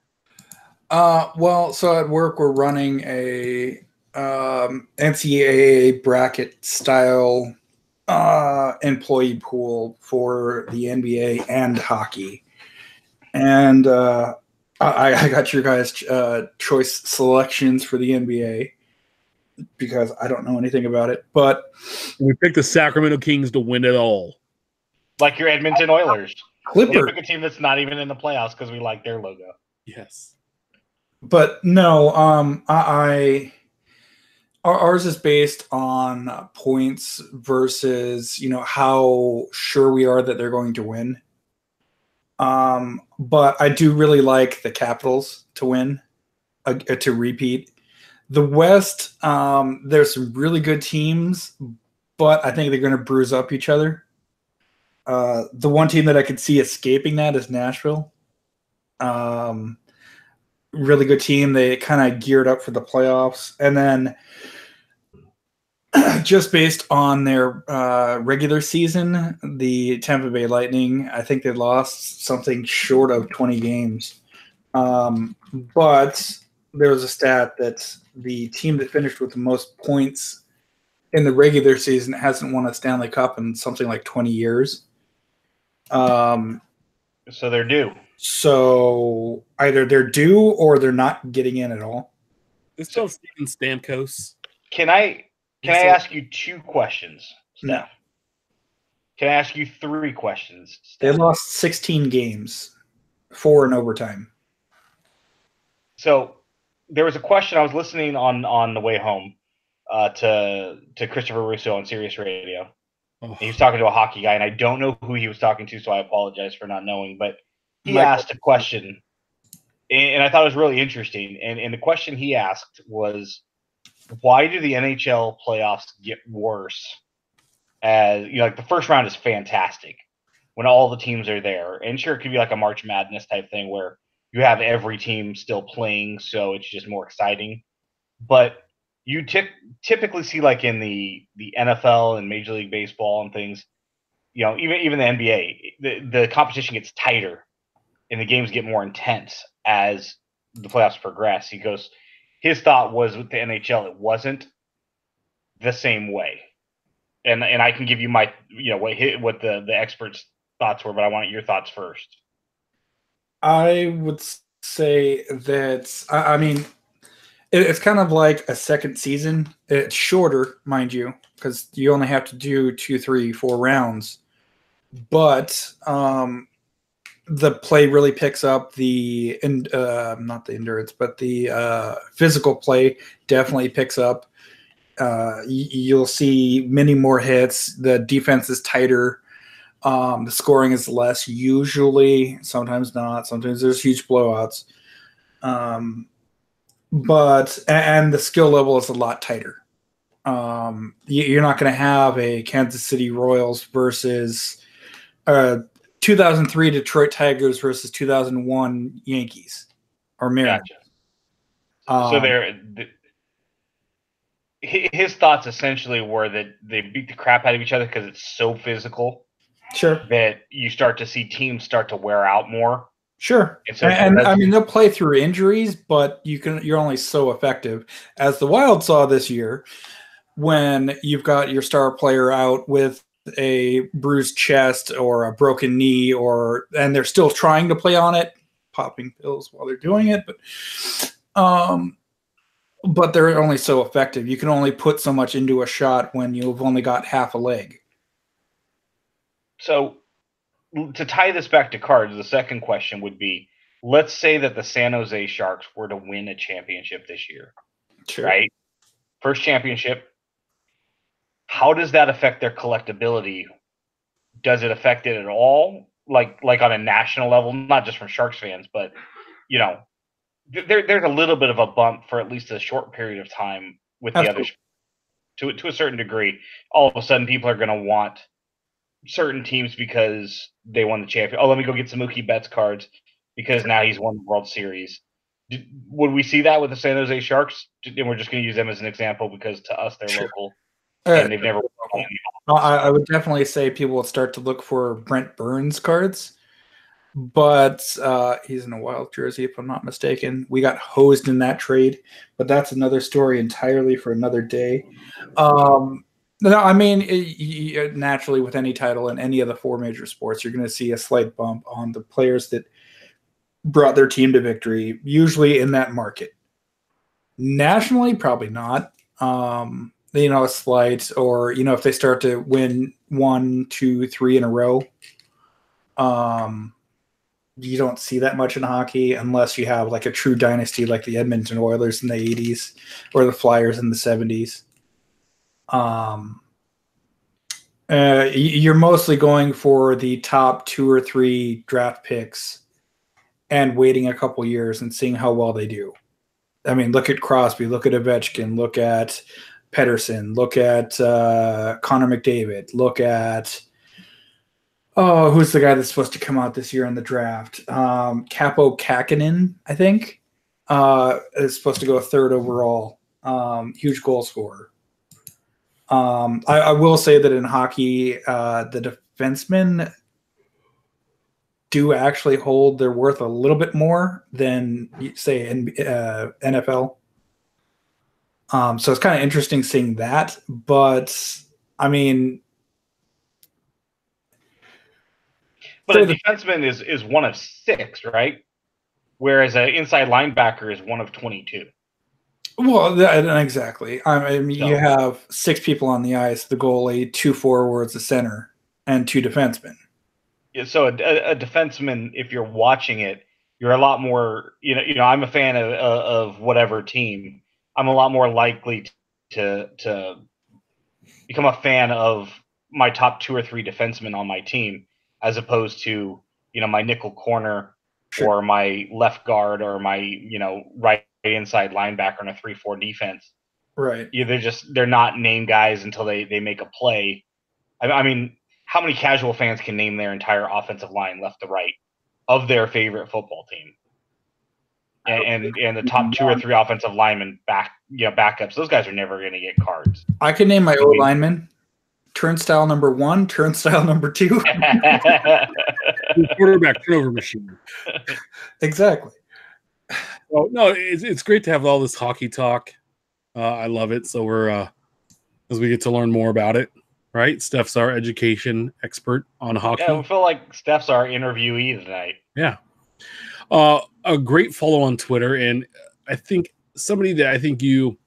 Well, so at work we're running a NCAA bracket style employee pool for the NBA and hockey, and I got your guys' choice selections for the NBA because I don't know anything about it. But we picked the Sacramento Kings to win it all, like your Edmonton Oilers. Clipper, a team that's not even in the playoffs because we like their logo. Yes, but no, ours is based on points versus how sure we are that they're going to win. But I do really like the Capitals to win, to repeat. The West, there's some really good teams, but I think they're going to bruise up each other. The one team that I could see escaping that is Nashville. Really good team. They kind of geared up for the playoffs. And then just based on their regular season, the Tampa Bay Lightning, I think they lost something short of 20 games. But there was a stat that the team that finished with the most points in the regular season hasn't won a Stanley Cup in something like 20 years. So they're due. So either they're due or they're not getting in at all. It's still Steven Stamkos. Can I ask you 2 questions, Steph? No. Can I ask you 3 questions, Steph? They lost 16 games, 4 in overtime. So there was a question I was listening on the way home to Christopher Russo on Sirius Radio. Oh. He was talking to a hockey guy, and I don't know who he was talking to, so I apologize for not knowing. But he asked a question, and I thought it was really interesting. And the question he asked was, why do the NHL playoffs get worse? As like the first round is fantastic when all the teams are there, and sure, it could be like a March Madness type thing where you have every team still playing, so it's just more exciting. But you typically see, like in the NFL and Major League Baseball and things, even the NBA, the competition gets tighter and the games get more intense as the playoffs progress. He goes, his thought was with the NHL, it wasn't the same way. And I can give you my, what the experts' thoughts were, but I want your thoughts first. I would say that, I mean, it's kind of like a second season. It's shorter, mind you, because you only have to do 2, 3, 4 rounds. But the play really picks up. Not the endurance, but the physical play definitely picks up. You'll see many more hits. The defense is tighter. The scoring is less usually. Sometimes not. Sometimes there's huge blowouts. But the skill level is a lot tighter. You're not going to have a Kansas City Royals versus 2003 Detroit Tigers versus 2001 Yankees or Mariners. Gotcha. His thoughts essentially were that they beat the crap out of each other because it's so physical. Sure. That you start to see teams start to wear out more. Sure. And I mean, they'll play through injuries, but you're only so effective. As the Wild saw this year, when you've got your star player out with a bruised chest or a broken knee, and they're still trying to play on it, popping pills while they're doing it, but they're only so effective. You can only put so much into a shot when you've only got half a leg. So to tie this back to cards, the second question would be, let's say that the San Jose Sharks were to win a championship this year. Sure. Right? First championship. How does that affect their collectability? Does it affect it at all? Like on a national level, not just from Sharks fans, but there's a little bit of a bump for at least a short period of time with the others. To a certain degree, all of a sudden people are going to want certain teams because they won the champion. Oh, let me go get some Mookie Betts cards because now he's won the World Series. Would we see that with the San Jose Sharks? And we're just going to use them as an example because to us they're local and they've never. I would definitely say people will start to look for Brent Burns cards, but he's in a Wild jersey if I'm not mistaken. We got hosed in that trade, but that's another story entirely for another day. No, I mean, naturally with any title in any of the four major sports, you're going to see a slight bump on the players that brought their team to victory, usually in that market. Nationally, probably not. A slight, or, if they start to win 1, 2, 3 in a row, you don't see that much in hockey unless you have like a true dynasty like the Edmonton Oilers in the 80s or the Flyers in the 70s. You're mostly going for the top 2 or 3 draft picks and waiting a couple years and seeing how well they do. I mean, look at Crosby, look at Ovechkin, look at Pettersson, look at Connor McDavid, look at who's the guy that's supposed to come out this year in the draft? Capo Kakinen, I think, is supposed to go 3rd overall. Huge goal scorer. I will say that in hockey, the defensemen do actually hold their worth a little bit more than, say, in NFL. So it's kind of interesting seeing that. But, I mean... But a defenseman is one of 6, right? Whereas an inside linebacker is one of 22. Well, exactly. I mean, you have 6 people on the ice: the goalie, 2 forwards, a center, and 2 defensemen. Yeah, so a defenseman, if you're watching it, you're a lot more. I'm a fan of whatever team. I'm a lot more likely to become a fan of my top 2 or 3 defensemen on my team, as opposed to my nickel corner or my left guard or my right inside linebacker in a 3-4 defense. Right. They're not name guys until they make a play. I mean, how many casual fans can name their entire offensive line left to right of their favorite football team? And the top 2 or 3 offensive linemen backups, those guys are never going to get cards. I can name my O-lineman. Turnstile number 1, turnstile number 2. Quarterback turnover machine. Exactly. Well, no, it's great to have all this hockey talk. I love it. So we're as we get to learn more about it, right? Steph's our education expert on hockey. Yeah, we feel like Steph's our interviewee tonight. Yeah. A great follow on Twitter, and I think somebody that I think you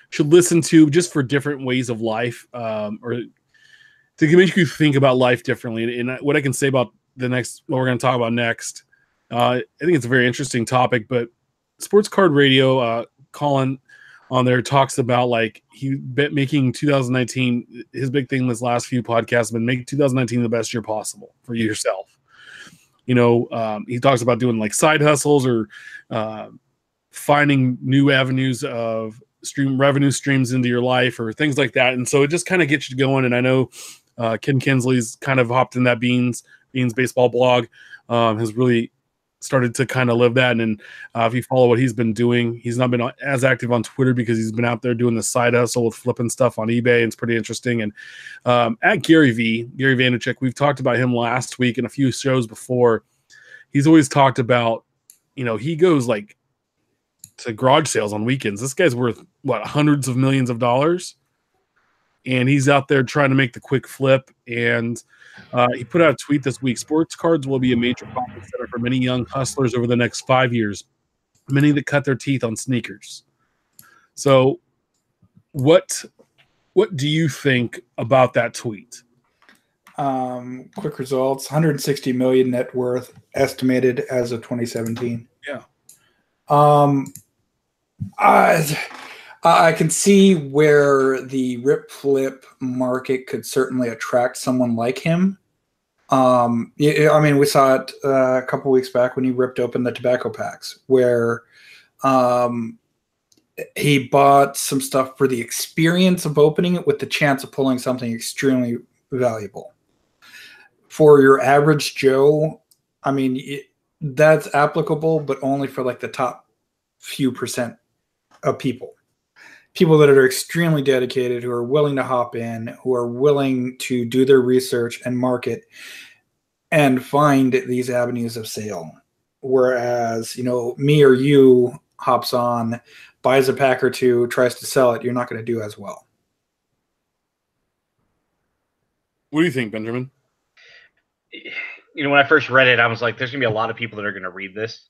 should listen to just for different ways of life, or to make you think about life differently. And what I can say about what we're going to talk about next. I think it's a very interesting topic, but Sports Card Radio, Colin on there talks about like making 2019, his big thing this last few podcasts have been make 2019 the best year possible for you yourself. He talks about doing like side hustles or finding new avenues of revenue streams into your life or things like that. And so it just kind of gets you going. And I know Ken Kinsley's kind of hopped in that Beans baseball blog, has really started to kind of live that. And if you follow what he's been doing, he's not been as active on Twitter because he's been out there doing the side hustle with flipping stuff on eBay. And it's pretty interesting. And at Gary Vaynerchuk, we've talked about him last week and a few shows before. He's always talked about, he goes like to garage sales on weekends. This guy's worth hundreds of millions of dollars. And he's out there trying to make the quick flip. And he put out a tweet this week. Sports cards will be a major profit center for many young hustlers over the next 5 years, many that cut their teeth on sneakers. So what do you think about that tweet? Quick results, 160 million net worth estimated as of 2017. Yeah. I can see where the rip flip market could certainly attract someone like him. We saw it a couple weeks back when he ripped open the tobacco packs, where he bought some stuff for the experience of opening it with the chance of pulling something extremely valuable. For your average Joe, that's applicable, but only for like the top few percent of people that are extremely dedicated, who are willing to hop in, who are willing to do their research and market and find these avenues of sale. Whereas, me or you hops on, buys a pack or two, tries to sell it, you're not going to do as well. What do you think, Benjamin? When I first read it, I was like, there's going to be a lot of people that are going to read this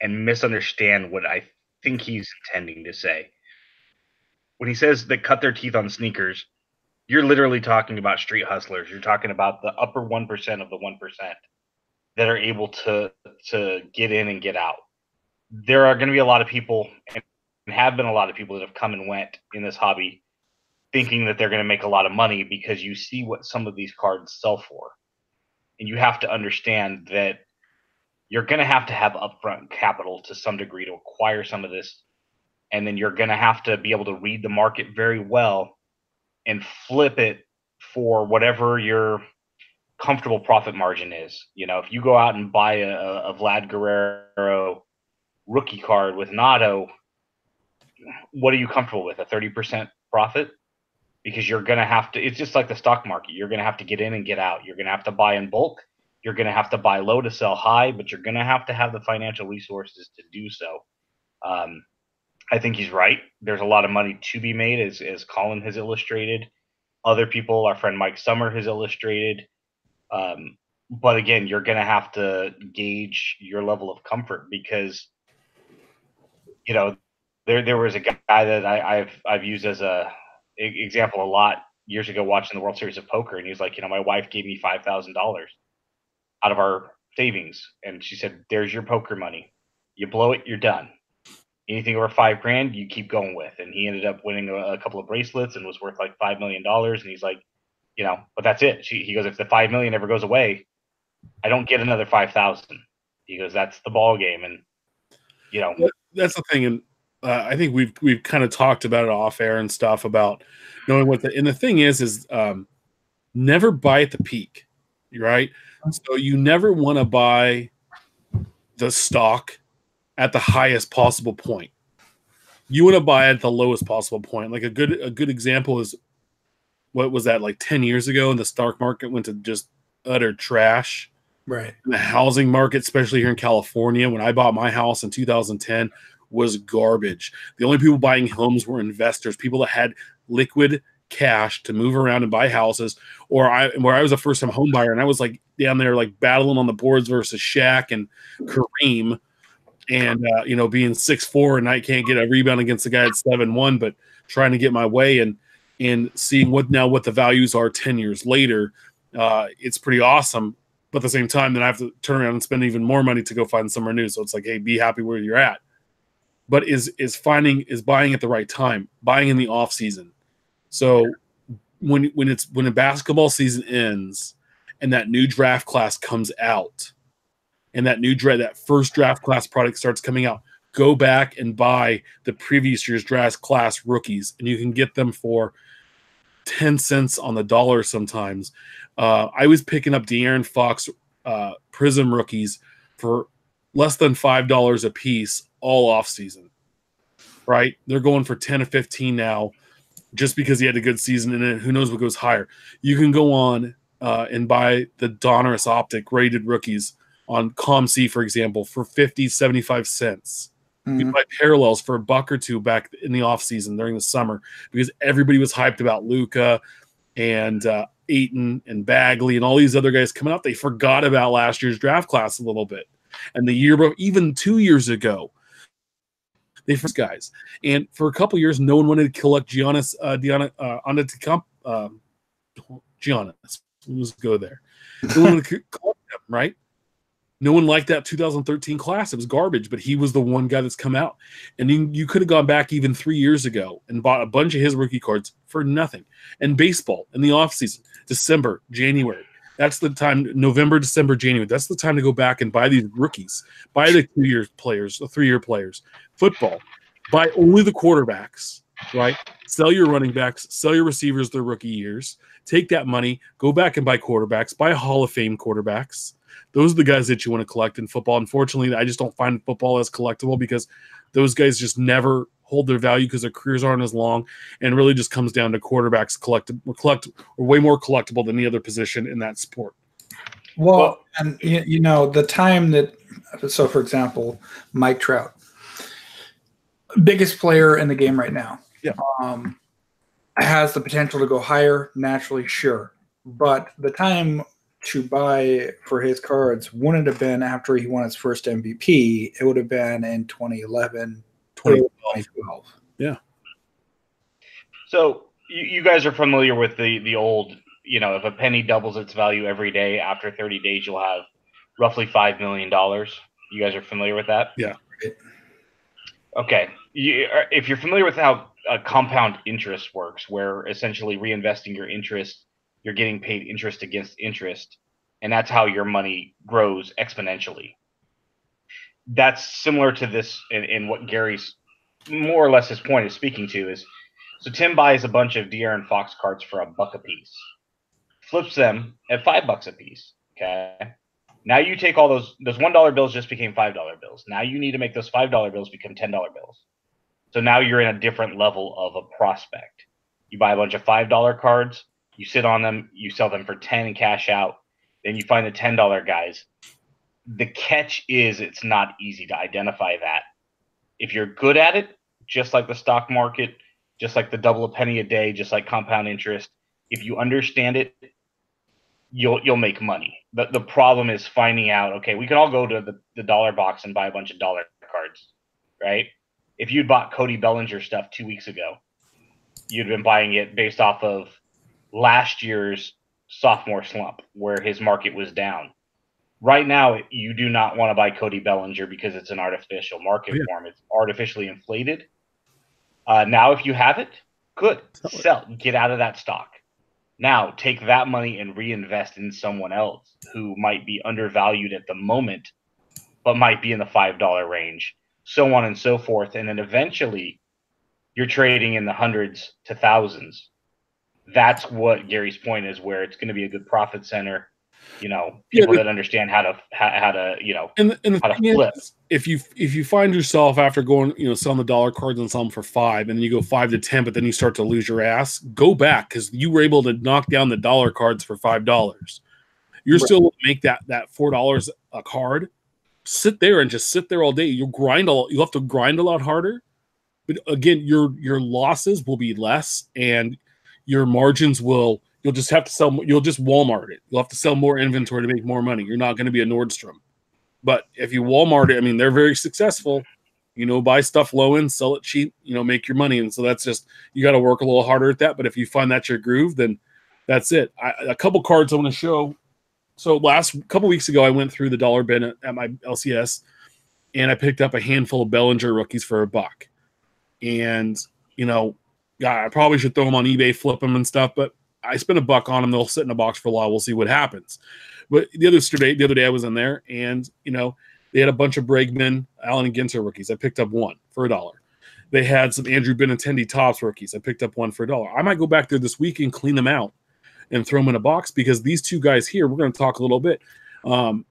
and misunderstand what I think he's intending to say. When he says they cut their teeth on sneakers, you're literally talking about street hustlers. You're talking about the upper 1% of the 1% that are able to get in and get out. There are going to be a lot of people, and have been a lot of people, that have come and went in this hobby thinking that they're going to make a lot of money because you see what some of these cards sell for. And you have to understand that you're going to have upfront capital to some degree to acquire some of this. And then you're going to have to be able to read the market very well and flip it for whatever your comfortable profit margin is. If you go out and buy a Vlad Guerrero rookie card with an auto, what are you comfortable with? A 30% profit? Because you're going to have to, it's just like the stock market. You're going to have to get in and get out. You're going to have to buy in bulk. You're going to have to buy low to sell high, but you're going to have the financial resources to do so. I think he's right. There's a lot of money to be made, as Colin has illustrated. Other people, our friend Mike Summer has illustrated. But again, you're going to have to gauge your level of comfort because, there was a guy that I've used as a example a lot years ago watching the World Series of Poker, and he was like, my wife gave me $5,000 out of our savings, and she said, "There's your poker money. You blow it, you're done. Anything over $5,000, you keep going with." And he ended up winning a couple of bracelets and was worth like $5 million. And he's like, but that's it. He goes, if the $5 million ever goes away, I don't get another 5,000. He goes, that's the ball game. And that's the thing. And I think we've kind of talked about it off air and stuff about knowing and the thing is never buy at the peak, right? So you never want to buy the stock at the highest possible point. You want to buy at the lowest possible point. Like a good example is, what was that, like 10 years ago, and the stock market went to just utter trash. Right. And the housing market, especially here in California, when I bought my house in 2010, was garbage. The only people buying homes were investors, people that had liquid cash to move around and buy houses, where I was a first-time home buyer, and I was like down there like battling on the boards versus Shaq and Kareem, and being 6'4" and I can't get a rebound against the guy at 7'1", but trying to get my way and seeing what the values are 10 years later. It's pretty awesome. But at the same time, then I have to turn around and spend even more money to go find somewhere new. So it's like, hey, be happy where you're at. But is buying at the right time, buying in the off season. So when a basketball season ends and that new draft class comes out, and that first draft class product starts coming out, go back and buy the previous year's draft class rookies, and you can get them for 10 cents on the dollar sometimes. I was picking up De'Aaron Fox Prism rookies for less than $5 a piece all off season. Right? They're going for 10 to 15 now just because he had a good season, and then who knows what goes higher. You can go on and buy the Donruss Optic rated rookies on ComC, for example, for 50, 75 cents. You buy parallels for $1 or $2 back in the offseason during the summer because everybody was hyped about Luka and Ayton and Bagley and all these other guys coming out. They forgot about last year's draft class a little bit. And the year before, even 2 years ago, they first guys. And for a couple years, no one wanted to collect Giannis Giannis. Let's go there. No one wanted to collect him, right? No one liked that 2013 class. It was garbage, but he was the one guy that's come out. And you could have gone back even 3 years ago and bought a bunch of his rookie cards for nothing. And baseball in the offseason, December, January. That's the time, November, December, January. That's the time to go back and buy these rookies. Buy the 2-year players, the 3-year players. Football, buy only the quarterbacks, right? Sell your running backs, sell your receivers their rookie years. Take that money, go back and buy quarterbacks, buy Hall of Fame quarterbacks. Those are the guys that you want to collect in football. Unfortunately, I just don't find football as collectible because those guys just never hold their value because their careers aren't as long, and really just comes down to quarterbacks are way more collectible than any other position in that sport. Well, and you know, the time that, so for example, Mike Trout, biggest player in the game right now, has the potential to go higher naturally, sure. But the time to buy for his cards wouldn't have been after he won his first MVP. It would have been in 2011, 2012. Yeah. So you guys are familiar with the old, you know, if a penny doubles its value every day, after 30 days, you'll have roughly $5 million. You guys are familiar with that? Yeah. Okay. If you're familiar with how compound interest works, where essentially reinvesting your interest, you're getting paid interest against interest, and that's how your money grows exponentially. That's similar to this in what Gary's more or less his point is speaking to is, so Tim buys a bunch of De'Aaron Fox cards for $1 a piece, flips them at $5 a piece. Okay. Now you take all those $1 bills just became $5 bills. Now you need to make those $5 bills become $10 bills. So now you're in a different level of a prospect. You buy a bunch of $5 cards, you sit on them, you sell them for 10 and cash out. Then you find the $10 guys. The catch is it's not easy to identify that. If you're good at it, just like the stock market, just like the double a penny a day, just like compound interest, if you understand it, you'll make money. The problem is finding out, okay, we can all go to the dollar box and buy a bunch of dollar cards, right? If you'd bought Cody Bellinger stuff 2 weeks ago, you'd been buying it based off of last year's sophomore slump where his market was down. Right now, you do not want to buy Cody Bellinger because it's an artificial market form. It's artificially inflated. Now, if you have it, good. Sell. Get out of that stock. Now, take that money and reinvest in someone else who might be undervalued at the moment, but might be in the $5 range, so on and so forth. And then eventually, you're trading in the hundreds to thousands. That's what Gary's point is, where it's going to be a good profit center. You know, people that understand how to you know, and the how to thing flip. Is, if you find yourself after going, you know, selling the dollar cards and selling them for $5, and then you go 5 to 10, but then you start to lose your ass, go back because you were able to knock down the dollar cards for $5. You're still able to make that $4 a card. Sit there and just sit there all day. You'll have to grind a lot harder, but again, your losses will be less, and your margins will. You'll just have to sell. You'll just Walmart it. You'll have to sell more inventory to make more money. You're not going to be a Nordstrom. But if you Walmart it, I mean, they're very successful. You know, buy stuff low end, sell it cheap. You know, make your money. And so that's just, you got to work a little harder at that. But if you find that's your groove, then that's it. A couple cards I want to show So couple weeks ago, I went through the dollar bin at my LCS, and I picked up a handful of Bellinger rookies for $1. And, I probably should throw them on eBay, flip them and stuff, but I spent $1 on them. They'll sit in a box for a while. We'll see what happens. But the other day I was in there, and, they had a bunch of Bregman, Allen, and Ginter rookies. I picked up one for $1. They had some Andrew Benintendi Topps rookies. I picked up one for $1. I might go back there this week and clean them out and throw them in a box, because these two guys here, we're going to talk a little bit. In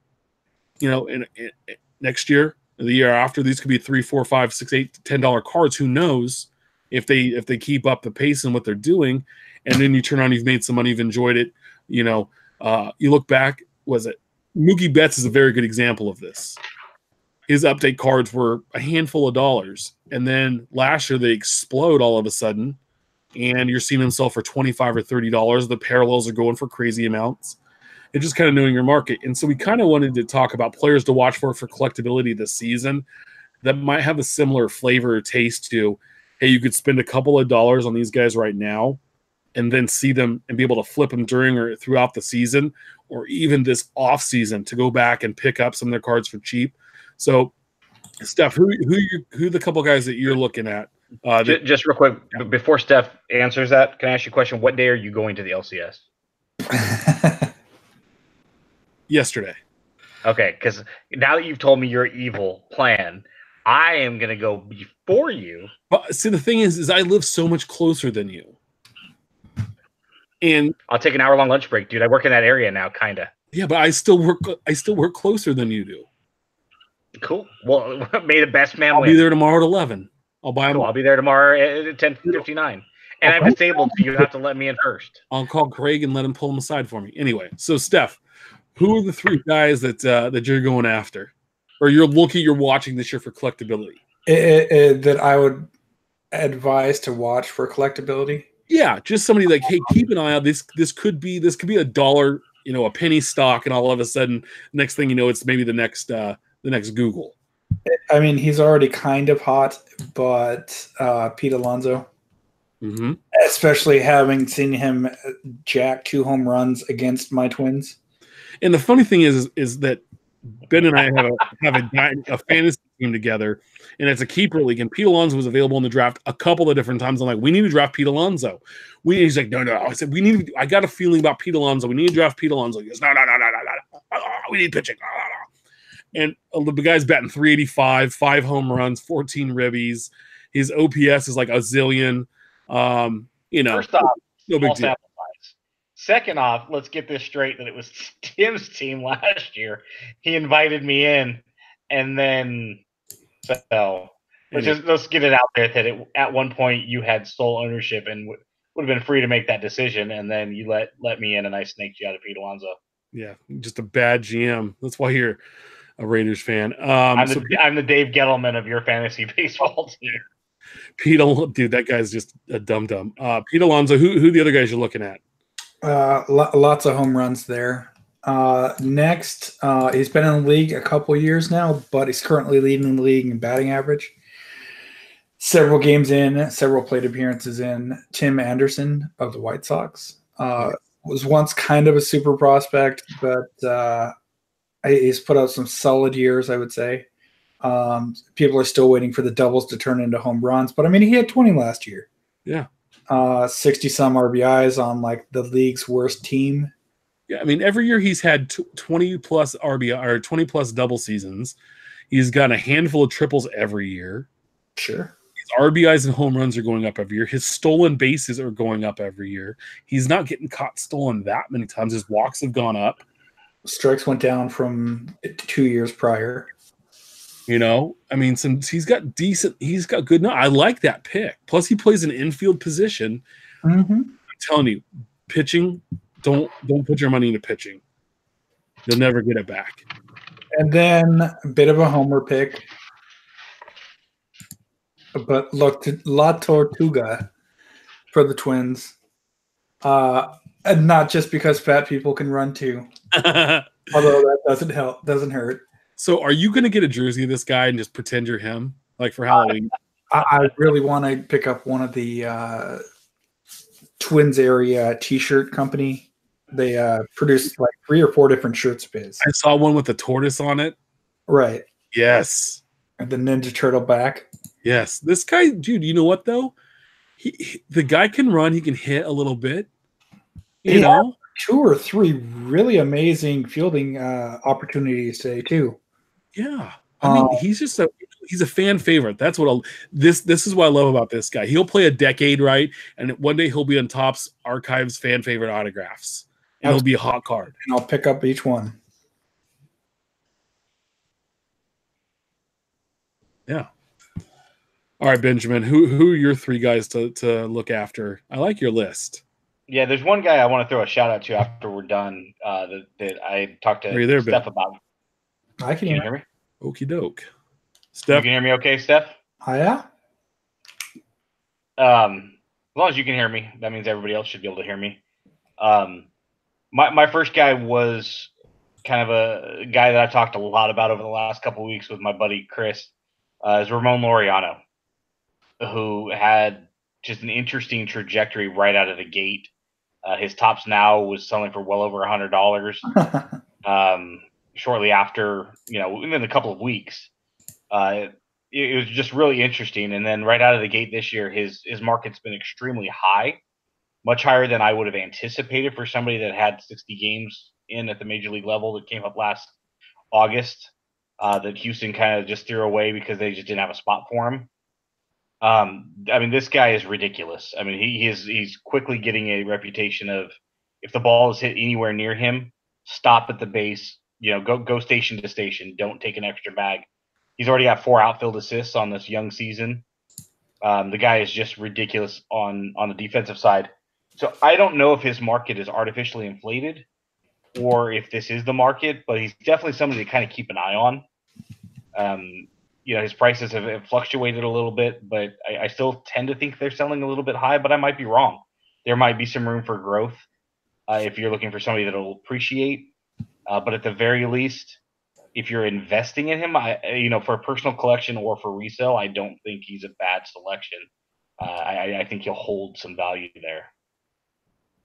next year, the year after, these could be $3, $4, $5, $6, $8, $10 cards. Who knows if they keep up the pace and what they're doing? And then you turn on, you've made some money, you've enjoyed it. You look back. Was it Mookie Betts is a very good example of this. His update cards were a handful of dollars, and then last year they explode all of a sudden, and you're seeing them sell for $25 or $30. The parallels are going for crazy amounts. It's just kind of knowing your market. And so we kind of wanted to talk about players to watch for collectability this season that might have a similar flavor or taste to, hey, you could spend a couple of dollars on these guys right now and then see them and be able to flip them during or throughout the season, or even this off season to go back and pick up some of their cards for cheap. So, Steph, who the couple guys that you're looking at? Just real quick, before Steph answers that, can I ask you a question? What day are you going to the LCS? Yesterday. Okay, because now that you've told me your evil plan, I am going to go before you. But see, the thing is I live so much closer than you. And I'll take an hour-long lunch break, dude. I work in that area now, kind of. Yeah, but I still work closer than you do. Cool. Well, may the best man I'll win. be there tomorrow at 11. I'll buy them. Cool. I'll be there tomorrow at 10:59. And I'm disabled, so you have to let me in first. I'll call Craig and let him pull them aside for me. Anyway, so Steph, who are the three guys that you're going after, or you're watching this year for collectability? That I would advise to watch for collectability. Yeah, just somebody like, hey, keep an eye out. This could be $1, a penny stock, and all of a sudden, next thing you know, it's maybe the next Google. I mean, he's already kind of hot, but Pete Alonso, especially having seen him jack 2 home runs against my Twins. And the funny thing is that Ben and I have a fantasy team together, and it's a keeper league. And Pete Alonso was available in the draft a couple of different times. I'm like, we need to draft Pete Alonso. He's like, no. I said, I got a feeling about Pete Alonso. We need to draft Pete Alonso. He goes, no. We need pitching. And the guy's batting .385, 5 home runs, 14 ribbies. His OPS is like a zillion. First off, no big deal. Second off, let's get this straight that it was Tim's team last year. He invited me in, and then let's get it out there that at one point you had sole ownership and would have been free to make that decision, and then you let me in, and I snaked you out of Pete Alonso. Yeah, just a bad GM. That's why you're a Raiders fan. I'm the Dave Gettleman of your fantasy baseball team. Dude, that guy's just a dum-dum. Pete Alonso, who the other guys you're looking at? Lots of home runs there. Next, he's been in the league a couple years now, but he's currently leading the league in batting average. Several games in, several plate appearances in. Tim Anderson of the White Sox was once kind of a super prospect, but he's put out some solid years, I would say. People are still waiting for the doubles to turn into home runs, but I mean, he had 20 last year. Yeah. 60 some RBIs on like the league's worst team. Yeah, I mean, every year he's had 20 plus RBI or 20 plus double seasons. He's got a handful of triples every year. Sure. His RBIs and home runs are going up every year. His stolen bases are going up every year. He's not getting caught stolen that many times. His walks have gone up. Strikes went down from 2 years prior. I mean, he's got good. No, I like that pick. Plus, he plays an infield position. Mm-hmm. I'm telling you, pitching. Don't put your money into pitching. You'll never get it back. And then a bit of a homer pick, but look to La Tortuga for the Twins. And not just because fat people can run too, although that doesn't hurt. So are you going to get a jersey of this guy and just pretend you're him, like for Halloween? I really want to pick up one of the Twins area T-shirt company They produced like 3 or 4 different shirts of his. I saw one with a tortoise on it. Right. Yes. And the Ninja Turtle back. Yes. This guy, dude, you know what though? The guy can run, he can hit a little bit. You know? 2 or 3 really amazing fielding opportunities today too. Yeah. I mean, he's a fan favorite. That's what this is what I love about this guy. He'll play a decade, right? And one day he'll be on Topps Archives fan favorite autographs. And it'll be a hot card. And I'll pick up each one. Yeah. All right, Benjamin. Who are your 3 guys to look after? I like your list. Yeah, there's one guy I want to throw a shout out to after we're done. That I talked to Steph about. Can you hear me? Okie doke. Steph, you can hear me okay, Steph? Oh, yeah. As long as you can hear me, that means everybody else should be able to hear me. My first guy was kind of a guy that I talked a lot about over the last couple of weeks with my buddy Chris. Is Ramon Laureano, who had just an interesting trajectory right out of the gate. His Topps Now was selling for well over $100. Shortly after, within a couple of weeks. It was just really interesting. And then right out of the gate this year, his market's been extremely high, much higher than I would have anticipated for somebody that had 60 games in at the major league level that came up last August, that Houston kind of just threw away because they just didn't have a spot for him. I mean, this guy is ridiculous. I mean, he's quickly getting a reputation of, if the ball is hit anywhere near him, stop at the base, go station to station. Don't take an extra bag. He's already got 4 outfield assists on this young season. The guy is just ridiculous on the defensive side. So I don't know if his market is artificially inflated or if this is the market, but he's definitely somebody to kind of keep an eye on. His prices have fluctuated a little bit, but I still tend to think they're selling a little bit high, but I might be wrong. There might be some room for growth if you're looking for somebody that will appreciate. But at the very least, if you're investing in him, for a personal collection or for resale, I don't think he's a bad selection. I think he'll hold some value there.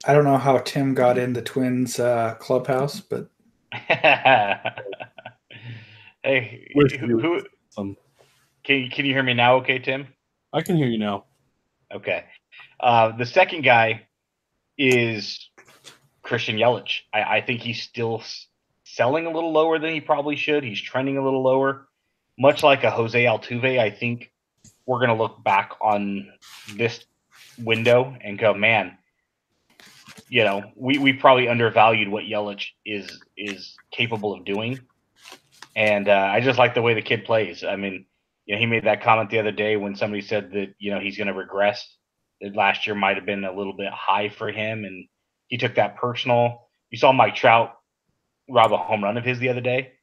I don't know how Tim got in the Twins clubhouse, but hey, who can you hear me now? Okay, Tim. I can hear you now. Okay. The second guy is Christian Yelich. I think he's still selling a little lower than he probably should. He's trending a little lower. Much like a Jose Altuve, I think we're going to look back on this window and go, man, we probably undervalued what Yelich is capable of doing. And I just like the way the kid plays. I mean, he made that comment the other day when somebody said that, he's going to regress. That last year might have been a little bit high for him, and he took that personal. You saw Mike Trout rob a home run of his the other day,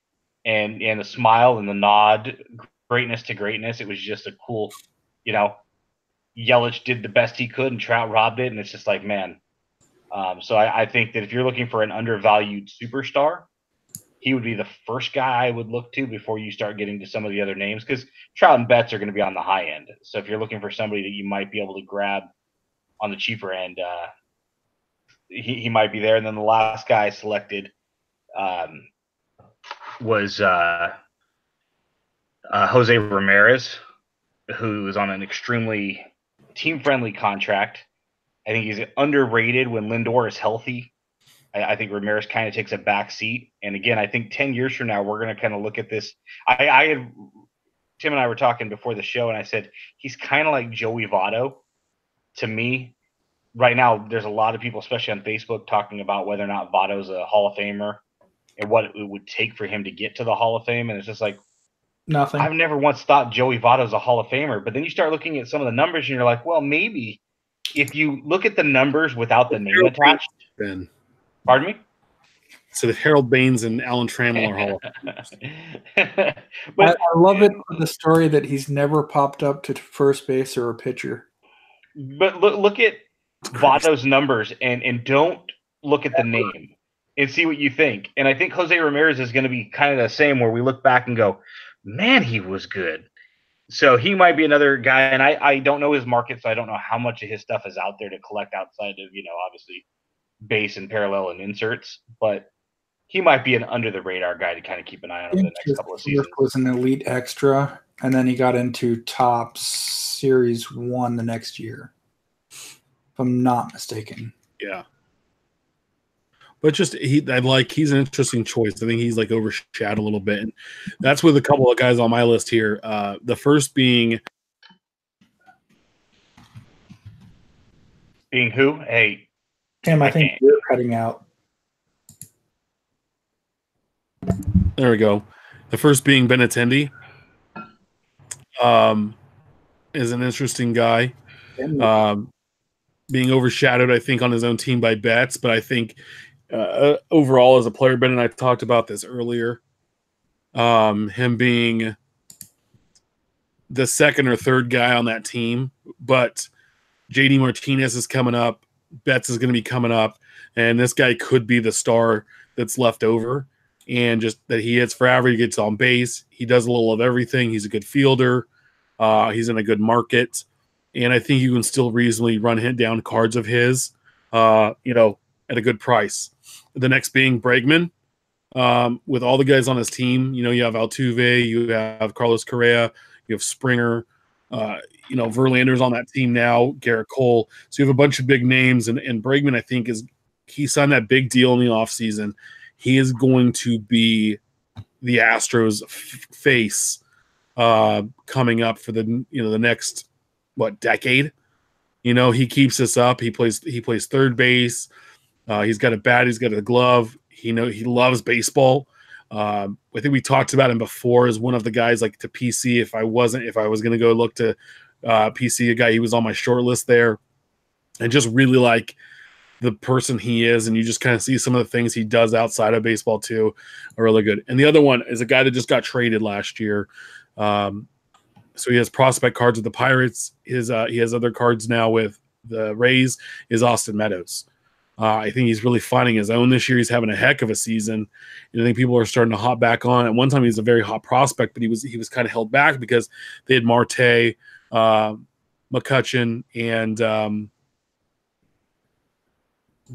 and the smile and the nod, greatness to greatness. It was just a cool, Yelich did the best he could and Trout robbed it. And it's just like, man. So I think that if you're looking for an undervalued superstar, he would be the first guy I would look to before you start getting to some of the other names, because Trout and Betts are going to be on the high end. So if you're looking for somebody that you might be able to grab on the cheaper end, he might be there. And then the last guy selected was Jose Ramirez, who is on an extremely team-friendly contract. I think he's underrated when Lindor is healthy. I think Ramirez kind of takes a back seat. And again, I think 10 years from now, we're going to kind of look at this. Tim and I were talking before the show, and I said, he's kind of like Joey Votto to me. Right now, there's a lot of people, especially on Facebook, talking about whether or not Votto's a Hall of Famer and what it would take for him to get to the Hall of Fame. And it's just like, nothing. I've never once thought Joey Votto's a Hall of Famer. But then you start looking at some of the numbers, and you're like, well, maybe if you look at the numbers without the name attached. Ben. Pardon me? So that Harold Baines and Alan Trammell are Hall of Famers. But I love it for the story that he's never popped up to first base or a pitcher. But look at Votto's numbers and don't look at the name and see what you think. And I think Jose Ramirez is going to be kind of the same, where we look back and go, man, he was good. So he might be another guy, and I don't know his market, so I don't know how much of his stuff is out there to collect outside of, obviously base and parallel and inserts, but he might be an under the radar guy to kind of keep an eye on over the next couple of seasons. Was an elite extra, and then he got into Top Series 1 the next year, if I'm not mistaken. Yeah. But just he's an interesting choice. I think he's like overshadowed a little bit. And that's with a couple of guys on my list here. The first being who? Hey, Tim, I think you're cutting out. There we go. The first being Benintendi. Is an interesting guy. Being overshadowed, I think, on his own team by Betts, but I think overall as a player, Ben and I talked about this earlier. Him being the second or third guy on that team, but JD Martinez is coming up. Betts is going to be coming up, and this guy could be the star that's left over. And just that he hits forever, he gets on base, he does a little of everything. He's a good fielder. He's in a good market, and I think you can still reasonably run him down cards of his, at a good price. The next being Bregman. With all the guys on his team, you have Altuve, you have Carlos Correa, you have Springer, Verlander's on that team now, Garrett Cole. So you have a bunch of big names, and Bregman, I think, he signed that big deal in the offseason. He is going to be the Astros face coming up for the next decade. He keeps this up. He plays third base. He's got a bat. He's got a glove. He loves baseball. I think we talked about him before as one of the guys like to PC. If I was going to go look to PC a guy, he was on my short list there, and just really like the person he is, and you just kind of see some of the things he does outside of baseball too are really good. And the other one is a guy that just got traded last year. So he has prospect cards with the Pirates. He has other cards now with the Rays, is Austin Meadows. I think he's really finding his own this year. He's having a heck of a season. And I think people are starting to hop back on. At one time, he was a very hot prospect, but he was kind of held back because they had Marte, McCutchen, and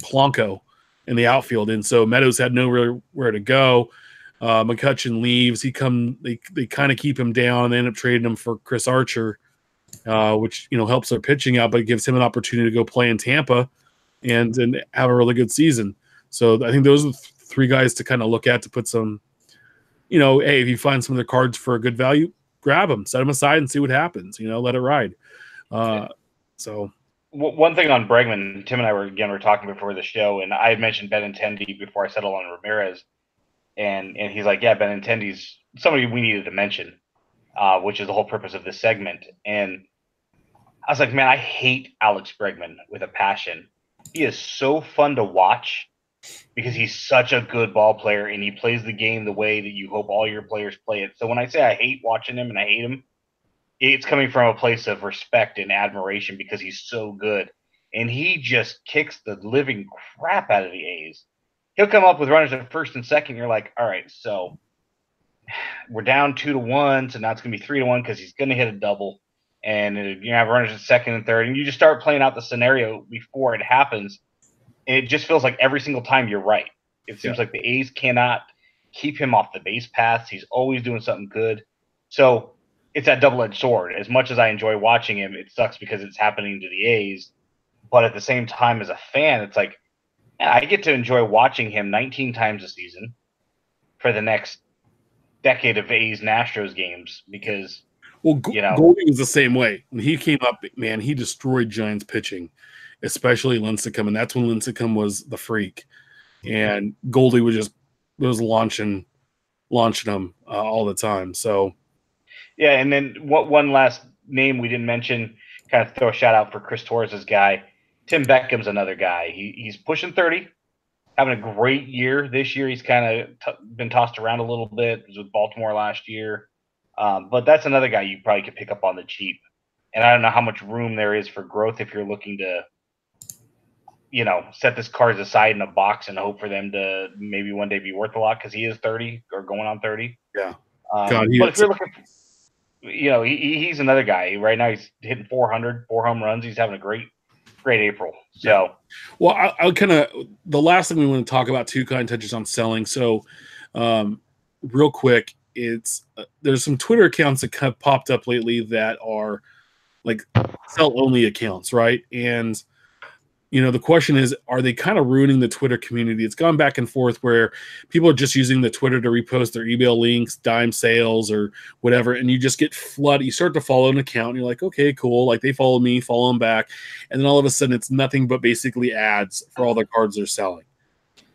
Polanco in the outfield. And so Meadows had nowhere to go. McCutchen leaves. They kind of keep him down, and they end up trading him for Chris Archer, which helps their pitching out, but it gives him an opportunity to go play in Tampa and have a really good season. So I think those are three guys to kind of look at to put some, hey, if you find some of their cards for a good value, grab them, set them aside, and see what happens. Let it ride. So one thing on Bregman, Tim and I were talking before the show, and I had mentioned Benintendi before I settled on Ramirez, and he's like, yeah, Benintendi's somebody we needed to mention, which is the whole purpose of this segment. And I was like, man, I hate Alex Bregman with a passion. He is so fun to watch because he's such a good ball player, and he plays the game the way that you hope all your players play it. So when I say I hate watching him and I hate him, it's coming from a place of respect and admiration because he's so good. And he just kicks the living crap out of the A's. He'll come up with runners at first and second. You're like, all right, so we're down 2-1, so now it's going to be 3-1 because he's going to hit a double. And you have runners at second and third, and you just start playing out the scenario before it happens. And it just feels like every single time you're right. It seems like the A's cannot keep him off the base paths. He's always doing something good. So it's that double-edged sword. As much as I enjoy watching him, it sucks because it's happening to the A's. But at the same time, as a fan, it's like, man, I get to enjoy watching him 19 times a season for the next decade of A's and Astros games because – Goldie was the same way. When he came up, man, he destroyed Giants pitching, especially Lincecum, and that's when Lincecum was the freak. And Goldie was launching them all the time. So, yeah, and then one last name we didn't mention, kind of throw a shout out for Chris Torres' guy. Tim Beckham's another guy. He's pushing 30, having a great year this year. He's kind of been tossed around a little bit. He was with Baltimore last year. But that's another guy you probably could pick up on the cheap. And I don't know how much room there is for growth if you're looking to, set this cards aside in a box and hope for them to maybe one day be worth a lot because he is 30 or going on 30. Yeah. But if you're looking, he's another guy. Right now he's hitting 400, 4 home runs. He's having a great great April. So, well, I kind of the last thing we want to talk about too kind of touches on selling. So, real quick, it's there's some Twitter accounts that have popped up lately that are like sell only accounts, right? And the question is, are they kind of ruining the Twitter community? It's gone back and forth where people are just using the Twitter to repost their email links, dime sales, or whatever, and you just get flooded. You start to follow an account, and you're like, okay, cool. Like they follow me, follow them back, and then all of a sudden, it's nothing but basically ads for all the cards they're selling.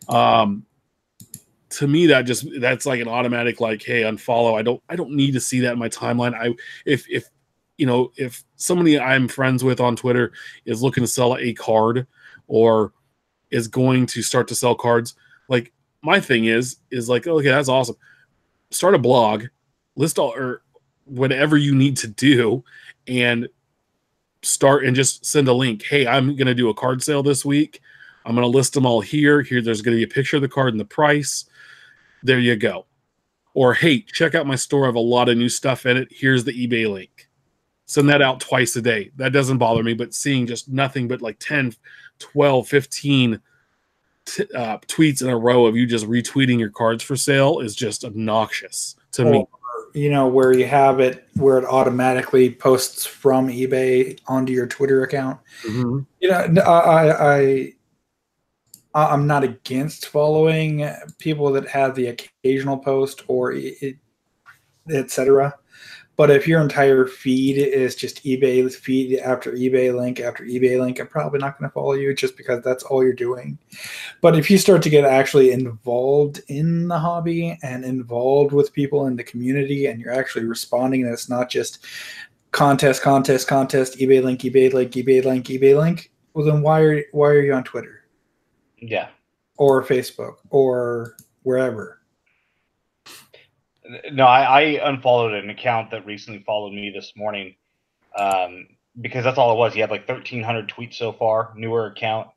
To me, that's like an automatic, like, hey, unfollow. I don't need to see that in my timeline. If somebody I'm friends with on Twitter is looking to sell a card or is going to start to sell cards, like my thing is like, okay, that's awesome. Start a blog, list all or whatever you need to do, and start and just send a link. Hey, I'm going to do a card sale this week. I'm going to list them all here. Here, there's going to be a picture of the card and the price. There you go. Or, hey, check out my store. I have a lot of new stuff in it. Here's the eBay link. Send that out twice a day. That doesn't bother me, but seeing just nothing but like 10, 12, 15 tweets in a row of you just retweeting your cards for sale is just obnoxious to me. Where you have it where it automatically posts from eBay onto your Twitter account. Mm-hmm. I'm not against following people that have the occasional post or etc. But if your entire feed is just eBay feed after eBay link after eBay link, I'm probably not going to follow you just because that's all you're doing. But if you start to get actually involved in the hobby and involved with people in the community and you're actually responding, and it's not just contest, eBay link, eBay link, eBay link, eBay link, well then why are you on Twitter? Yeah. Or Facebook or wherever. No, I unfollowed an account that recently followed me this morning because that's all it was. He had like 1,300 tweets so far, newer account,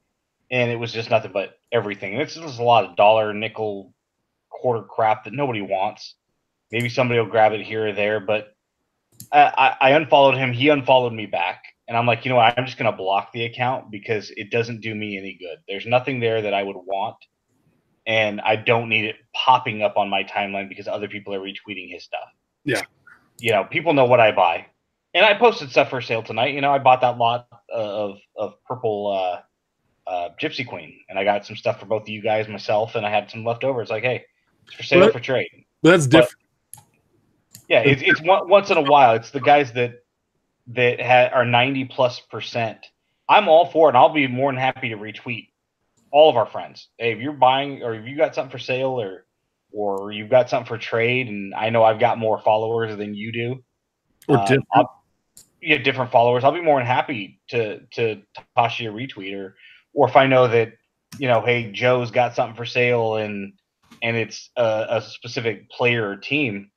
and it was just nothing but everything. And it's just a lot of dollar, nickel, quarter crap that nobody wants. Maybe somebody will grab it here or there, but I unfollowed him. He unfollowed me back. And I'm like, you know what? I'm just going to block the account because it doesn't do me any good. There's nothing there that I would want. And I don't need it popping up on my timeline because other people are retweeting his stuff. Yeah. People know what I buy. And I posted stuff for sale tonight. I bought that lot of purple Gypsy Queen. And I got some stuff for both of you guys, myself, and I had some left over. It's like, hey, it's for sale for trade. But that's different. Yeah, it's once in a while. It's the guys that are 90+%. I'm all for it, and I'll be more than happy to retweet all of our friends. Hey, if you're buying or if you got something for sale or you've got something for trade, and I know I've got more followers than you do, or different. Different followers, I'll be more than happy to toss you a retweet or if I know that hey, Joe's got something for sale and it's a specific player or team,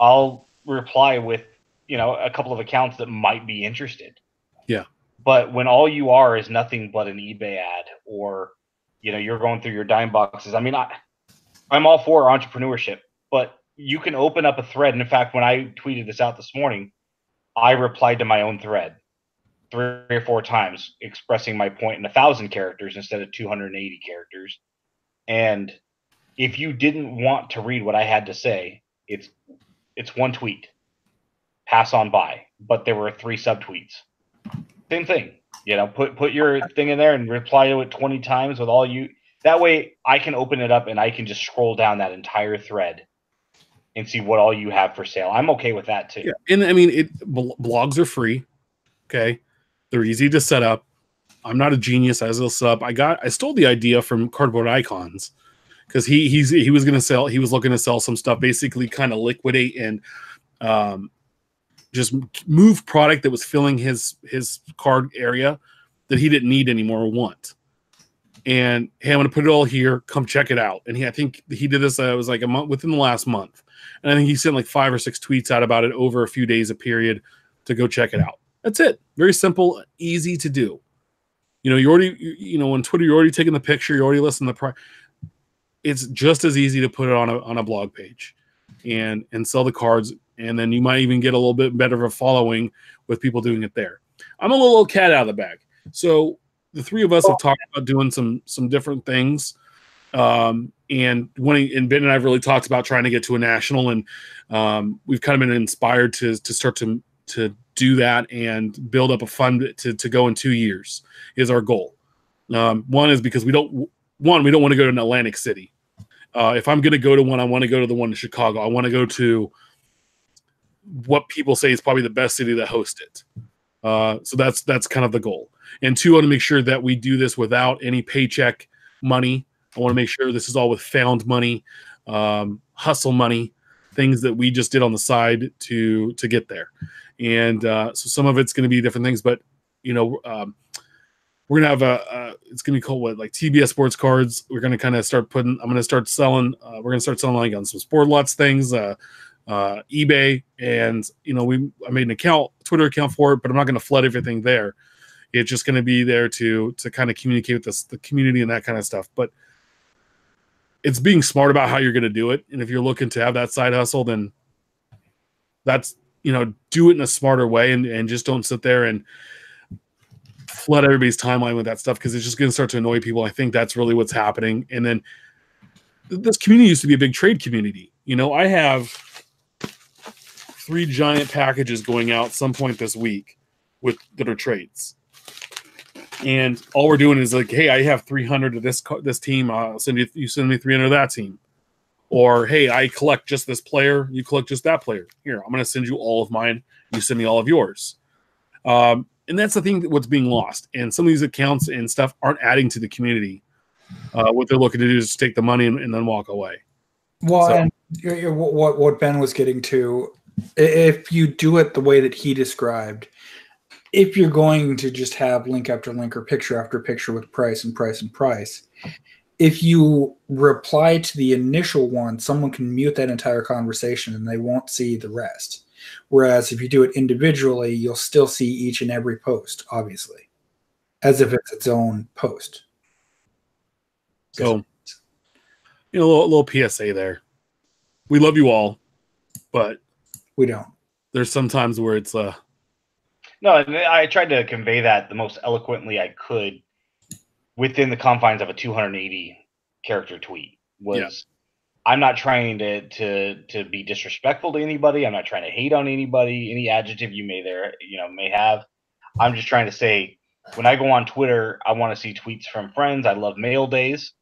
I'll reply with a couple of accounts that might be interested. Yeah. But when all you are is nothing but an eBay ad or you're going through your dime boxes. I mean, I'm all for entrepreneurship, but you can open up a thread. And in fact, when I tweeted this out this morning, I replied to my own thread 3 or 4 times expressing my point in 1,000 characters instead of 280 characters. And if you didn't want to read what I had to say, it's one tweet. Pass on by. But there were 3 subtweets. Same thing. Put your thing in there and reply to it 20 times with all you. That way I can open it up and I can just scroll down that entire thread and see what all you have for sale. I'm okay with that too. Yeah. And I mean, blogs are free. Okay. They're easy to set up. I'm not a genius as a sub. I stole the idea from Cardboard Icons because he was going to sell. He was looking to sell some stuff, basically kind of liquidate and just move product that was filling his card area that he didn't need anymore or want. And hey, I'm going to put it all here. Come check it out. And I think he did this. It was like a month within the last month. And I think he sent like 5 or 6 tweets out about it over a few days, a period to go check it out. That's it. Very simple, easy to do. You already, on Twitter, you're already taking the picture. You're already listing the price. It's just as easy to put it on a blog page and sell the cards. And then you might even get a little bit better of a following with people doing it there. I'm a little cat out of the bag. So the three of us have talked about doing some different things. And Ben and I have really talked about trying to get to a national, and we've kind of been inspired to start to do that and build up a fund to go in 2 years is our goal. One is because we don't want to go to an Atlantic City. If I'm going to go to one, I want to go to the one in Chicago. I want to go to what people say is probably the best city that hosts it. So that's kind of the goal. And two, I want to make sure that we do this without any paycheck money. I want to make sure this is all with found money, hustle money, things that we just did on the side to get there. And so some of it's going to be different things, but we're going to have it's going to be called like TBS Sports Cards. We're going to kind of I'm going to start selling. We're going to start selling like on some Sport Lots things, eBay, and I made an Twitter account for it, but I'm not going to flood everything there. It's just going to be there to kind of communicate with the community and that kind of stuff. But it's being smart about how you're going to do it. And if you're looking to have that side hustle, then that's, do it in a smarter way and just don't sit there and flood everybody's timeline with that stuff, because it's just going to start to annoy people. I think that's really what's happening. And then this community used to be a big trade community. I have 3 giant packages going out some point this week that are trades. And all we're doing is like, hey, I have 300 of this team. I'll send you send me 300 of that team. Or, hey, I collect just this player. You collect just that player. Here, I'm going to send you all of mine. You send me all of yours. And that's the thing what's being lost. And some of these accounts and stuff aren't adding to the community. What they're looking to do is just take the money and then walk away. Well, and what Ben was getting to, if you do it the way that he described, if you're going to just have link after link or picture after picture with price and price and price, if you reply to the initial one, someone can mute that entire conversation and they won't see the rest. Whereas if you do it individually, you'll still see each and every post, obviously, as if it's its own post. So, a little PSA there. We love you all, but we don't. There's some times where it's No, and I tried to convey that the most eloquently I could within the confines of a 280 character tweet. I'm not trying to be disrespectful to anybody. I'm not trying to hate on anybody, any adjective you may have. I'm just trying to say, when I go on Twitter, I want to see tweets from friends. I love mail days.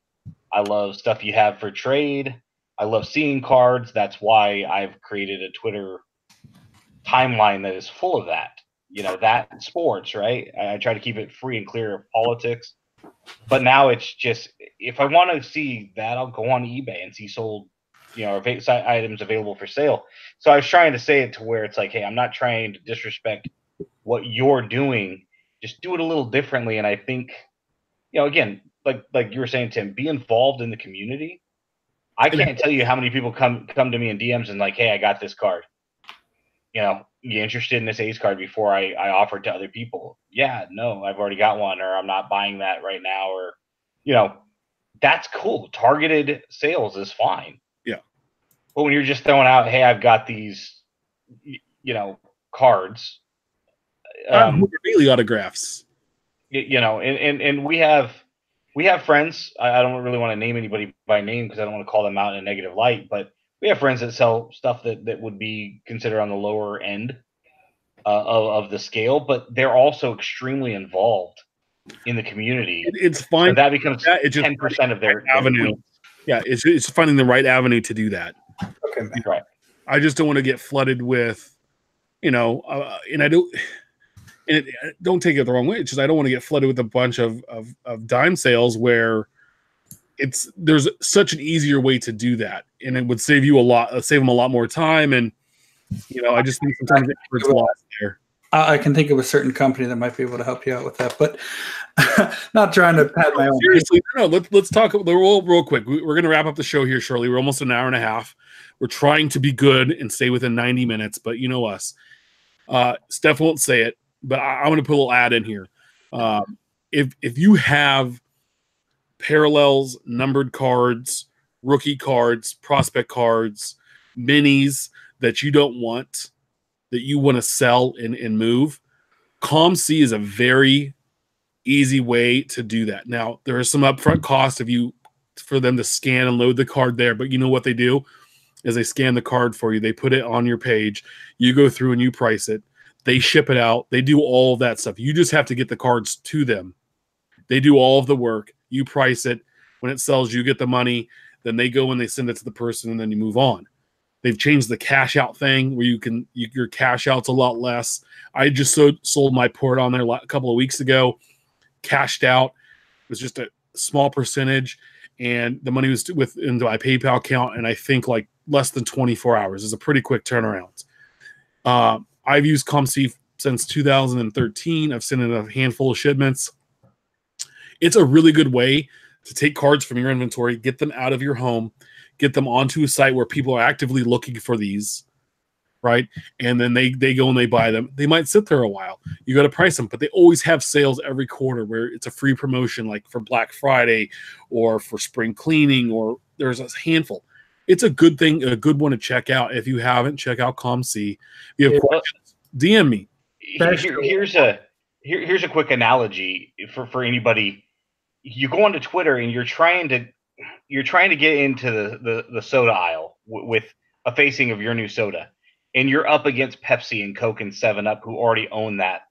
I love stuff you have for trade. I love seeing cards. That's why I've created a Twitter timeline that is full of that. That and sports, right? I try to keep it free and clear of politics. But now it's just, if I want to see that, I'll go on eBay and see sold, items available for sale. So I was trying to say it to where it's like, hey, I'm not trying to disrespect what you're doing. Just do it a little differently. And I think, again, like you were saying, Tim, be involved in the community. I can't tell you how many people come to me in DMs and like, hey, I got this card. You interested in this Ace card before I offer it to other people? Yeah, no, I've already got one, or I'm not buying that right now, or, that's cool. Targeted sales is fine. Yeah. But when you're just throwing out, hey, I've got these, cards. Really autographs. And we have friends. I don't really want to name anybody by name because I don't want to call them out in a negative light, but we have friends that sell stuff that would be considered on the lower end of the scale, but they're also extremely involved in the community. It's fine. So that becomes 10% of their avenue. Yeah, it's finding the right avenue to do that. Okay, man. Right. I just don't want to get flooded with, and I don't. And don't take it the wrong way. It's just I don't want to get flooded with a bunch of dime sales where there's such an easier way to do that, and it would save them a lot more time. And I just think sometimes it's lost there. I can think of a certain company that might be able to help you out with that, but not trying to pat my own. Seriously, no. Let's talk real quick. We're going to wrap up the show here shortly. We're almost an hour and a half. We're trying to be good and stay within 90 minutes, but you know us. Steph won't say it, but I'm going to put a little ad in here. If you have parallels, numbered cards, rookie cards, prospect cards, minis that you don't want, that you want to sell and move, ComC is a very easy way to do that. Now, there is some upfront cost for them to scan and load the card there, but you know what they do is they scan the card for you. They put it on your page. You go through and you price it. They ship it out. They do all of that stuff. You just have to get the cards to them. They do all of the work. You price it. When it sells, you get the money. Then they go and they send it to the person, and then you move on. They've changed the cash out thing where your cash out's a lot less. I just sold my port on there a couple of weeks ago. Cashed out. It was just a small percentage, and the money was into my PayPal account, and I think like less than 24 hours. It's a pretty quick turnaround. I've used ComC since 2013. I've sent in a handful of shipments. It's a really good way to take cards from your inventory, get them out of your home, get them onto a site where people are actively looking for these, right? And then they go and they buy them. They might sit there a while. You got to price them, but they always have sales every quarter where it's a free promotion, like for Black Friday or for spring cleaning, or there's a handful. It's a good thing, a good one to check out. If you haven't, check out ComC. If you have questions, DM me. Here's a quick analogy for anybody. You go onto Twitter and you're trying to get into the soda aisle with a facing of your new soda, and you're up against Pepsi and Coke and 7-Up, who already own that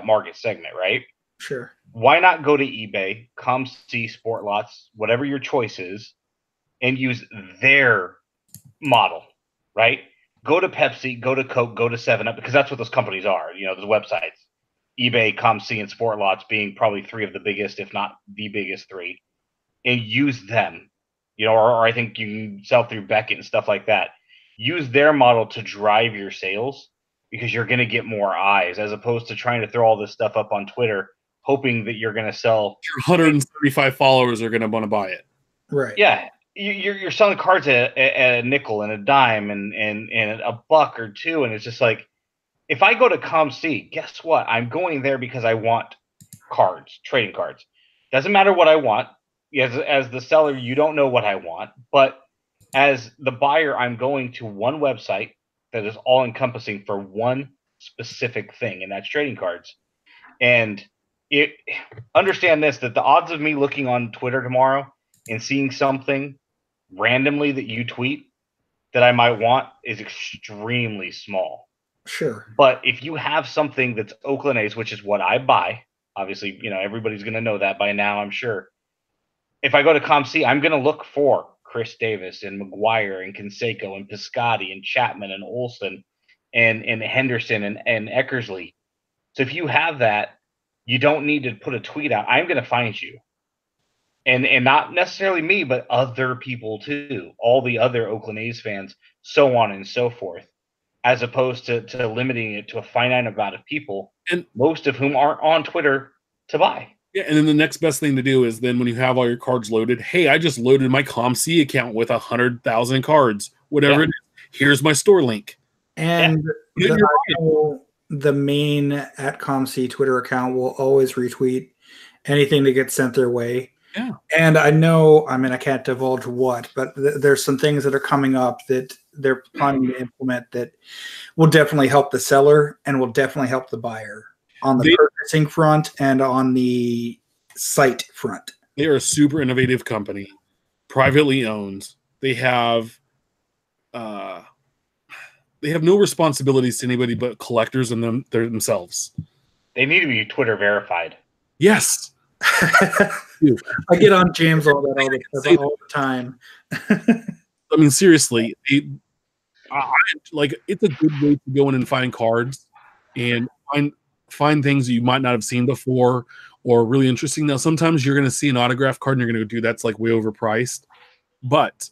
market segment, right? Sure. Why not go to eBay, ComC, Sport Lots, whatever your choice is, and use their model, right? Go to Pepsi, go to Coke, go to 7-Up, because that's what those companies are. You know, those websites. eBay, ComC, and Sport Lots being probably three of the biggest, if not the biggest three, and use them. You know, or I think you can sell through Beckett and stuff like that. Use their model to drive your sales, because you're going to get more eyes, as opposed to trying to throw all this stuff up on Twitter, hoping that you're going to sell. Your 135 followers are going to want to buy it. Right. Yeah. You're selling cards at a nickel and a dime and a buck or two, and it's just like, if I go to ComC, guess what? I'm going there because I want cards, trading cards. Doesn't matter what I want. As the seller, you don't know what I want, but as the buyer, I'm going to one website that is all encompassing for one specific thing, and that's trading cards. And understand this, that the odds of me looking on Twitter tomorrow and seeing something randomly that you tweet that I might want is extremely small. Sure. But if you have something that's Oakland A's, which is what I buy, obviously, you know, everybody's going to know that by now, I'm sure. If I go to ComC, I'm going to look for Chris Davis and McGuire and Canseco and Piscotty and Chapman and Olson and Henderson and Eckersley. So if you have that, you don't need to put a tweet out. I'm going to find you. And not necessarily me, but other people too. All the other Oakland A's fans, so on and so forth. As opposed to limiting it to a finite amount of people, and most of whom aren't on Twitter to buy. Yeah, and then the next best thing to do is then when you have all your cards loaded, hey, I just loaded my ComC account with 100,000 cards, whatever it is. Here's my store link. And the main at ComC Twitter account will always retweet anything that gets sent their way. Yeah. And I know, I mean, I can't divulge what, but there's some things that are coming up that they're planning to implement that will definitely help the seller and will definitely help the buyer on the purchasing front and on the site front. They are a super innovative company, privately owned. They have no responsibilities to anybody but collectors and themselves. They need to be Twitter verified. Yes. I get on James all the time. I mean, seriously, it's a good way to go in and find cards and find things you might not have seen before or really interesting. Now, sometimes you're going to see an autograph card and you're going to go, dude, that's like way overpriced. But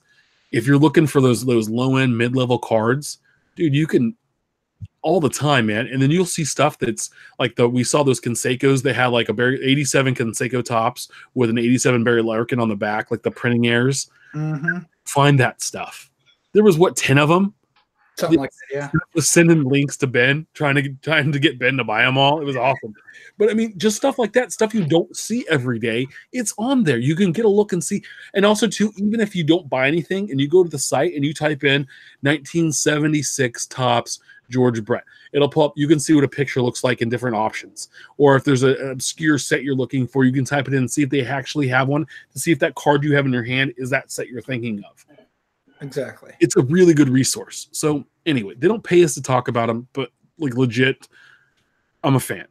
if you're looking for those low end, mid level cards, dude, you can all the time, man. And then you'll see stuff that's like we saw those Cansecos. They had like a 87 Canseco tops with an 87 Barry Larkin on the back, like the printing errors. Mm-hmm. Find that stuff. There was 10 of them. Something like that, yeah. Was sending links to Ben, trying to get Ben to buy them all. It was awesome. But I mean, just stuff like that, stuff you don't see every day. It's on there. You can get a look and see. And also, too, even if you don't buy anything and you go to the site and you type in 1976 tops, George Brett. It'll pull up. You can see what a picture looks like in different options. Or if there's an obscure set you're looking for, you can type it in and see if they actually have one to see if that card you have in your hand is that set you're thinking of. Exactly. It's a really good resource. So anyway, they don't pay us to talk about them, but like legit, I'm a fan.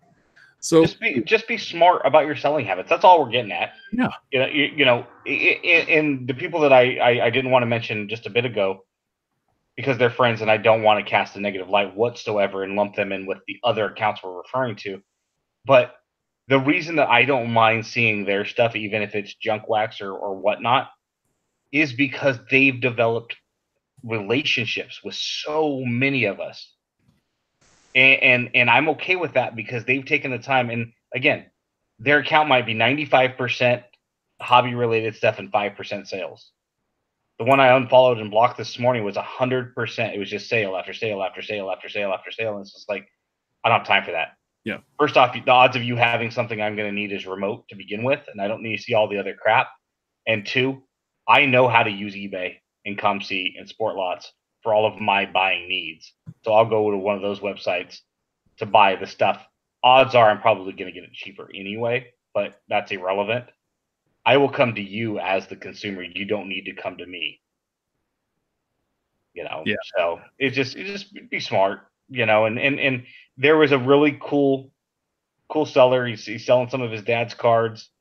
So just be smart about your selling habits. That's all we're getting at. Yeah. And the people that I didn't want to mention just a bit ago, because they're friends and I don't want to cast a negative light whatsoever and lump them in with the other accounts we're referring to. But the reason that I don't mind seeing their stuff, even if it's junk wax or whatnot, is because they've developed relationships with so many of us. And I'm okay with that because they've taken the time. And again, their account might be 95% hobby related stuff and 5% sales. The one I unfollowed and blocked this morning was 100%. It was just sale after sale after sale after sale after sale. And it's just like, I don't have time for that. Yeah. First off, the odds of you having something I'm going to need is remote to begin with, and I don't need to see all the other crap. And two, I know how to use eBay and ComC and Sportlots for all of my buying needs. So I'll go to one of those websites to buy the stuff. Odds are I'm probably going to get it cheaper anyway, but that's irrelevant. I will come to you as the consumer. You don't need to come to me. Yeah. So it just be smart, and there was a really cool seller. He's selling some of his dad's cards,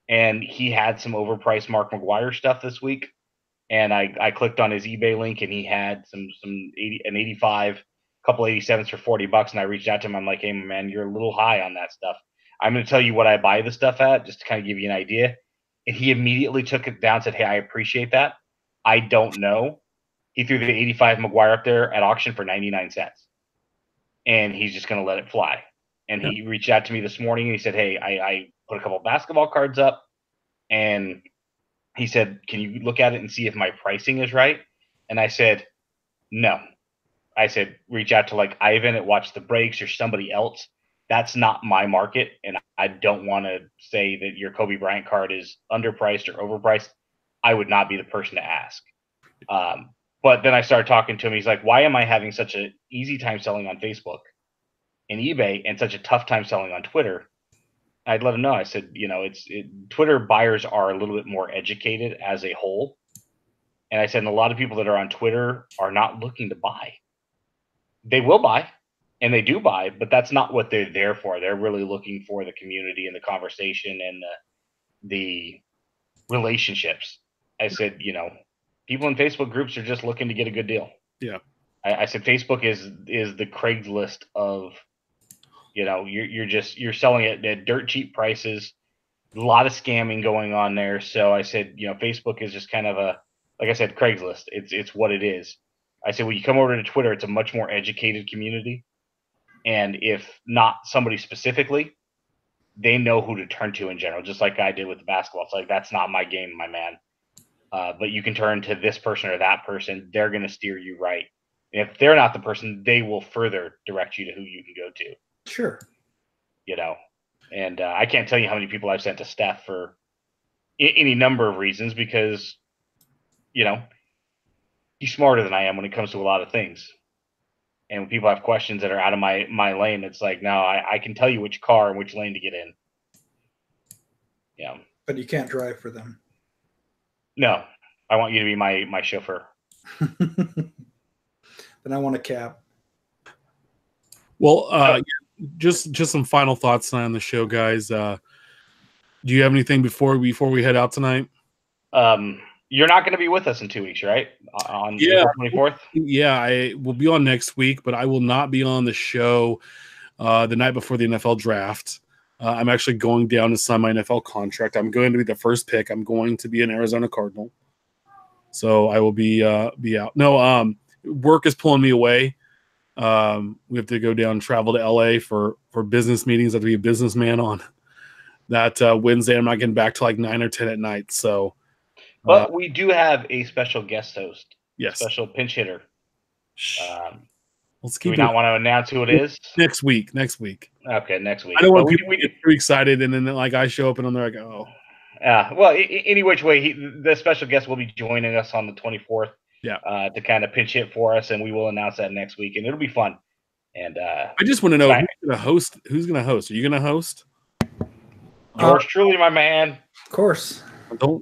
and he had some overpriced Mark McGwire stuff this week. And I clicked on his eBay link, and he had an 85, couple 87s for $40, and I reached out to him. I'm like, hey man, you're a little high on that stuff. I'm going to tell you what I buy the stuff at, just to kind of give you an idea. And he immediately took it down, said, hey, I appreciate that. I don't know. He threw the 85 McGwire up there at auction for 99 cents. And he's just going to let it fly. And he reached out to me this morning, and he said, hey, I put a couple of basketball cards up. And he said, can you look at it and see if my pricing is right? And I said, no. I said, reach out to like Ivan at Watch the Breaks or somebody else. That's not my market, and I don't want to say that your Kobe Bryant card is underpriced or overpriced. I would not be the person to ask. But then I started talking to him. He's like, why am I having such an easy time selling on Facebook and eBay and such a tough time selling on Twitter? I'd let him know. I said, Twitter buyers are a little bit more educated as a whole. And I said, and a lot of people that are on Twitter are not looking to buy. They will buy. And they do buy, but that's not what they're there for. They're really looking for the community and the conversation and the relationships. I said, people in Facebook groups are just looking to get a good deal. Yeah. I said Facebook is the Craigslist of, you're selling it at dirt cheap prices, a lot of scamming going on there. So I said, Facebook is just kind of like I said, Craigslist. It's what it is. I said, when you come over to Twitter, it's a much more educated community. And if not somebody specifically, they know who to turn to in general, just like I did with the basketball. It's like, that's not my game, my man. But you can turn to this person or that person. They're going to steer you right. And if they're not the person, they will further direct you to who you can go to. Sure. And I can't tell you how many people I've sent to Steph for any number of reasons because, he's smarter than I am when it comes to a lot of things. And when people have questions that are out of my lane, it's like, no, I can tell you which car and which lane to get in. Yeah. But you can't drive for them. No. I want you to be my chauffeur. Then I want a cab. Well, just some final thoughts tonight on the show, guys. Do you have anything before we head out tonight? You're not going to be with us in 2 weeks, right? On April 24th? Yeah, I will be on next week, but I will not be on the show the night before the NFL draft. I'm actually going down to sign my NFL contract. I'm going to be the first pick. I'm going to be an Arizona Cardinal. So I will be out. No, work is pulling me away. We have to go down and travel to LA for business meetings. I have to be a businessman on that Wednesday. I'm not getting back to like 9 or 10 at night. So but we do have a special guest host. Yes. Special pinch hitter. Let's do we not want to announce who it is? Next week. Okay, next week. I don't want people to get too excited and then like I show up and they're like, oh. Well, any which way, the special guest will be joining us on the 24th. Yeah. To kind of pinch hit for us, and we will announce that next week, and it'll be fun. And I just want to know who's going to host. Who's going to host? Are you going to host? Yours truly, my man. Of course.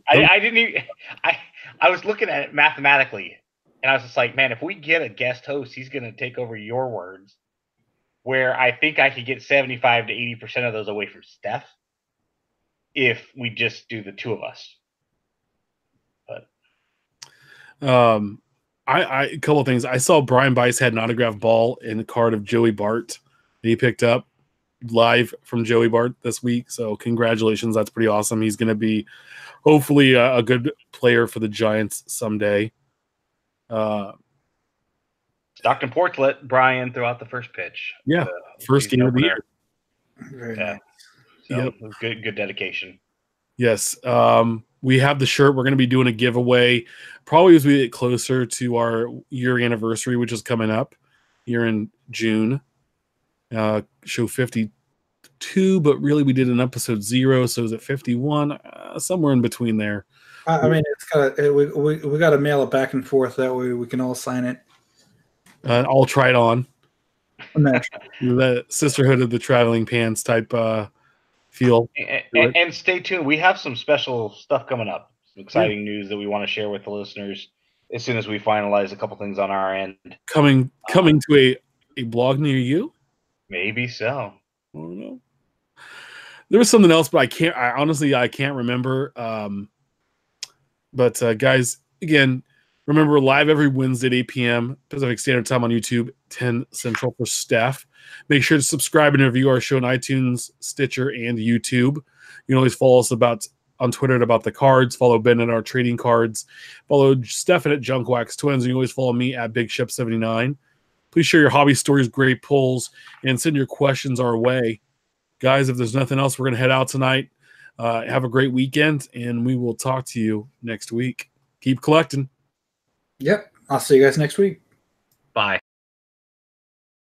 I didn't even. I was looking at it mathematically, and I was just like, man, if we get a guest host, he's going to take over your words. Where I think I could get 75 to 80% of those away from Steph if we just do the two of us. But a couple of things. I saw Brian Bice had an autographed ball in a card of Joey Bart that he picked up live from Joey Bart this week. So congratulations. That's pretty awesome. He's going to be hopefully a good player for the Giants someday. Stockton Ports let Brian throw out the first pitch. Yeah, first game of the year. Very nice. So good dedication. Yes. We have the shirt. We're going to be doing a giveaway probably as we get closer to our year anniversary, which is coming up here in June. Show 52, but really we did an episode 0, so is it 51? Somewhere in between there. I mean, we got to mail it back and forth. That way we can all sign it. I'll try it on. The Sisterhood of the Traveling Pants type feel. And stay tuned. We have some special stuff coming up. Some exciting news that we want to share with the listeners as soon as we finalize a couple things on our end. Coming to a blog near you? Maybe so. I don't know. There was something else, but I honestly can't remember. But guys, again, remember, we're live every Wednesday at 8 p.m. Pacific Standard Time on YouTube, 10 Central for Steph. Make sure to subscribe and review our show on iTunes, Stitcher, and YouTube. You can always follow us on Twitter at About the Cards. Follow Ben at our trading cards. Follow Stefan at Junkwax Twins. And you can always follow me at Big Shep 79. Please share your hobby stories, great pulls, and send your questions our way. Guys, if there's nothing else, we're going to head out tonight. Have a great weekend, and we will talk to you next week. Keep collecting. Yep. I'll see you guys next week.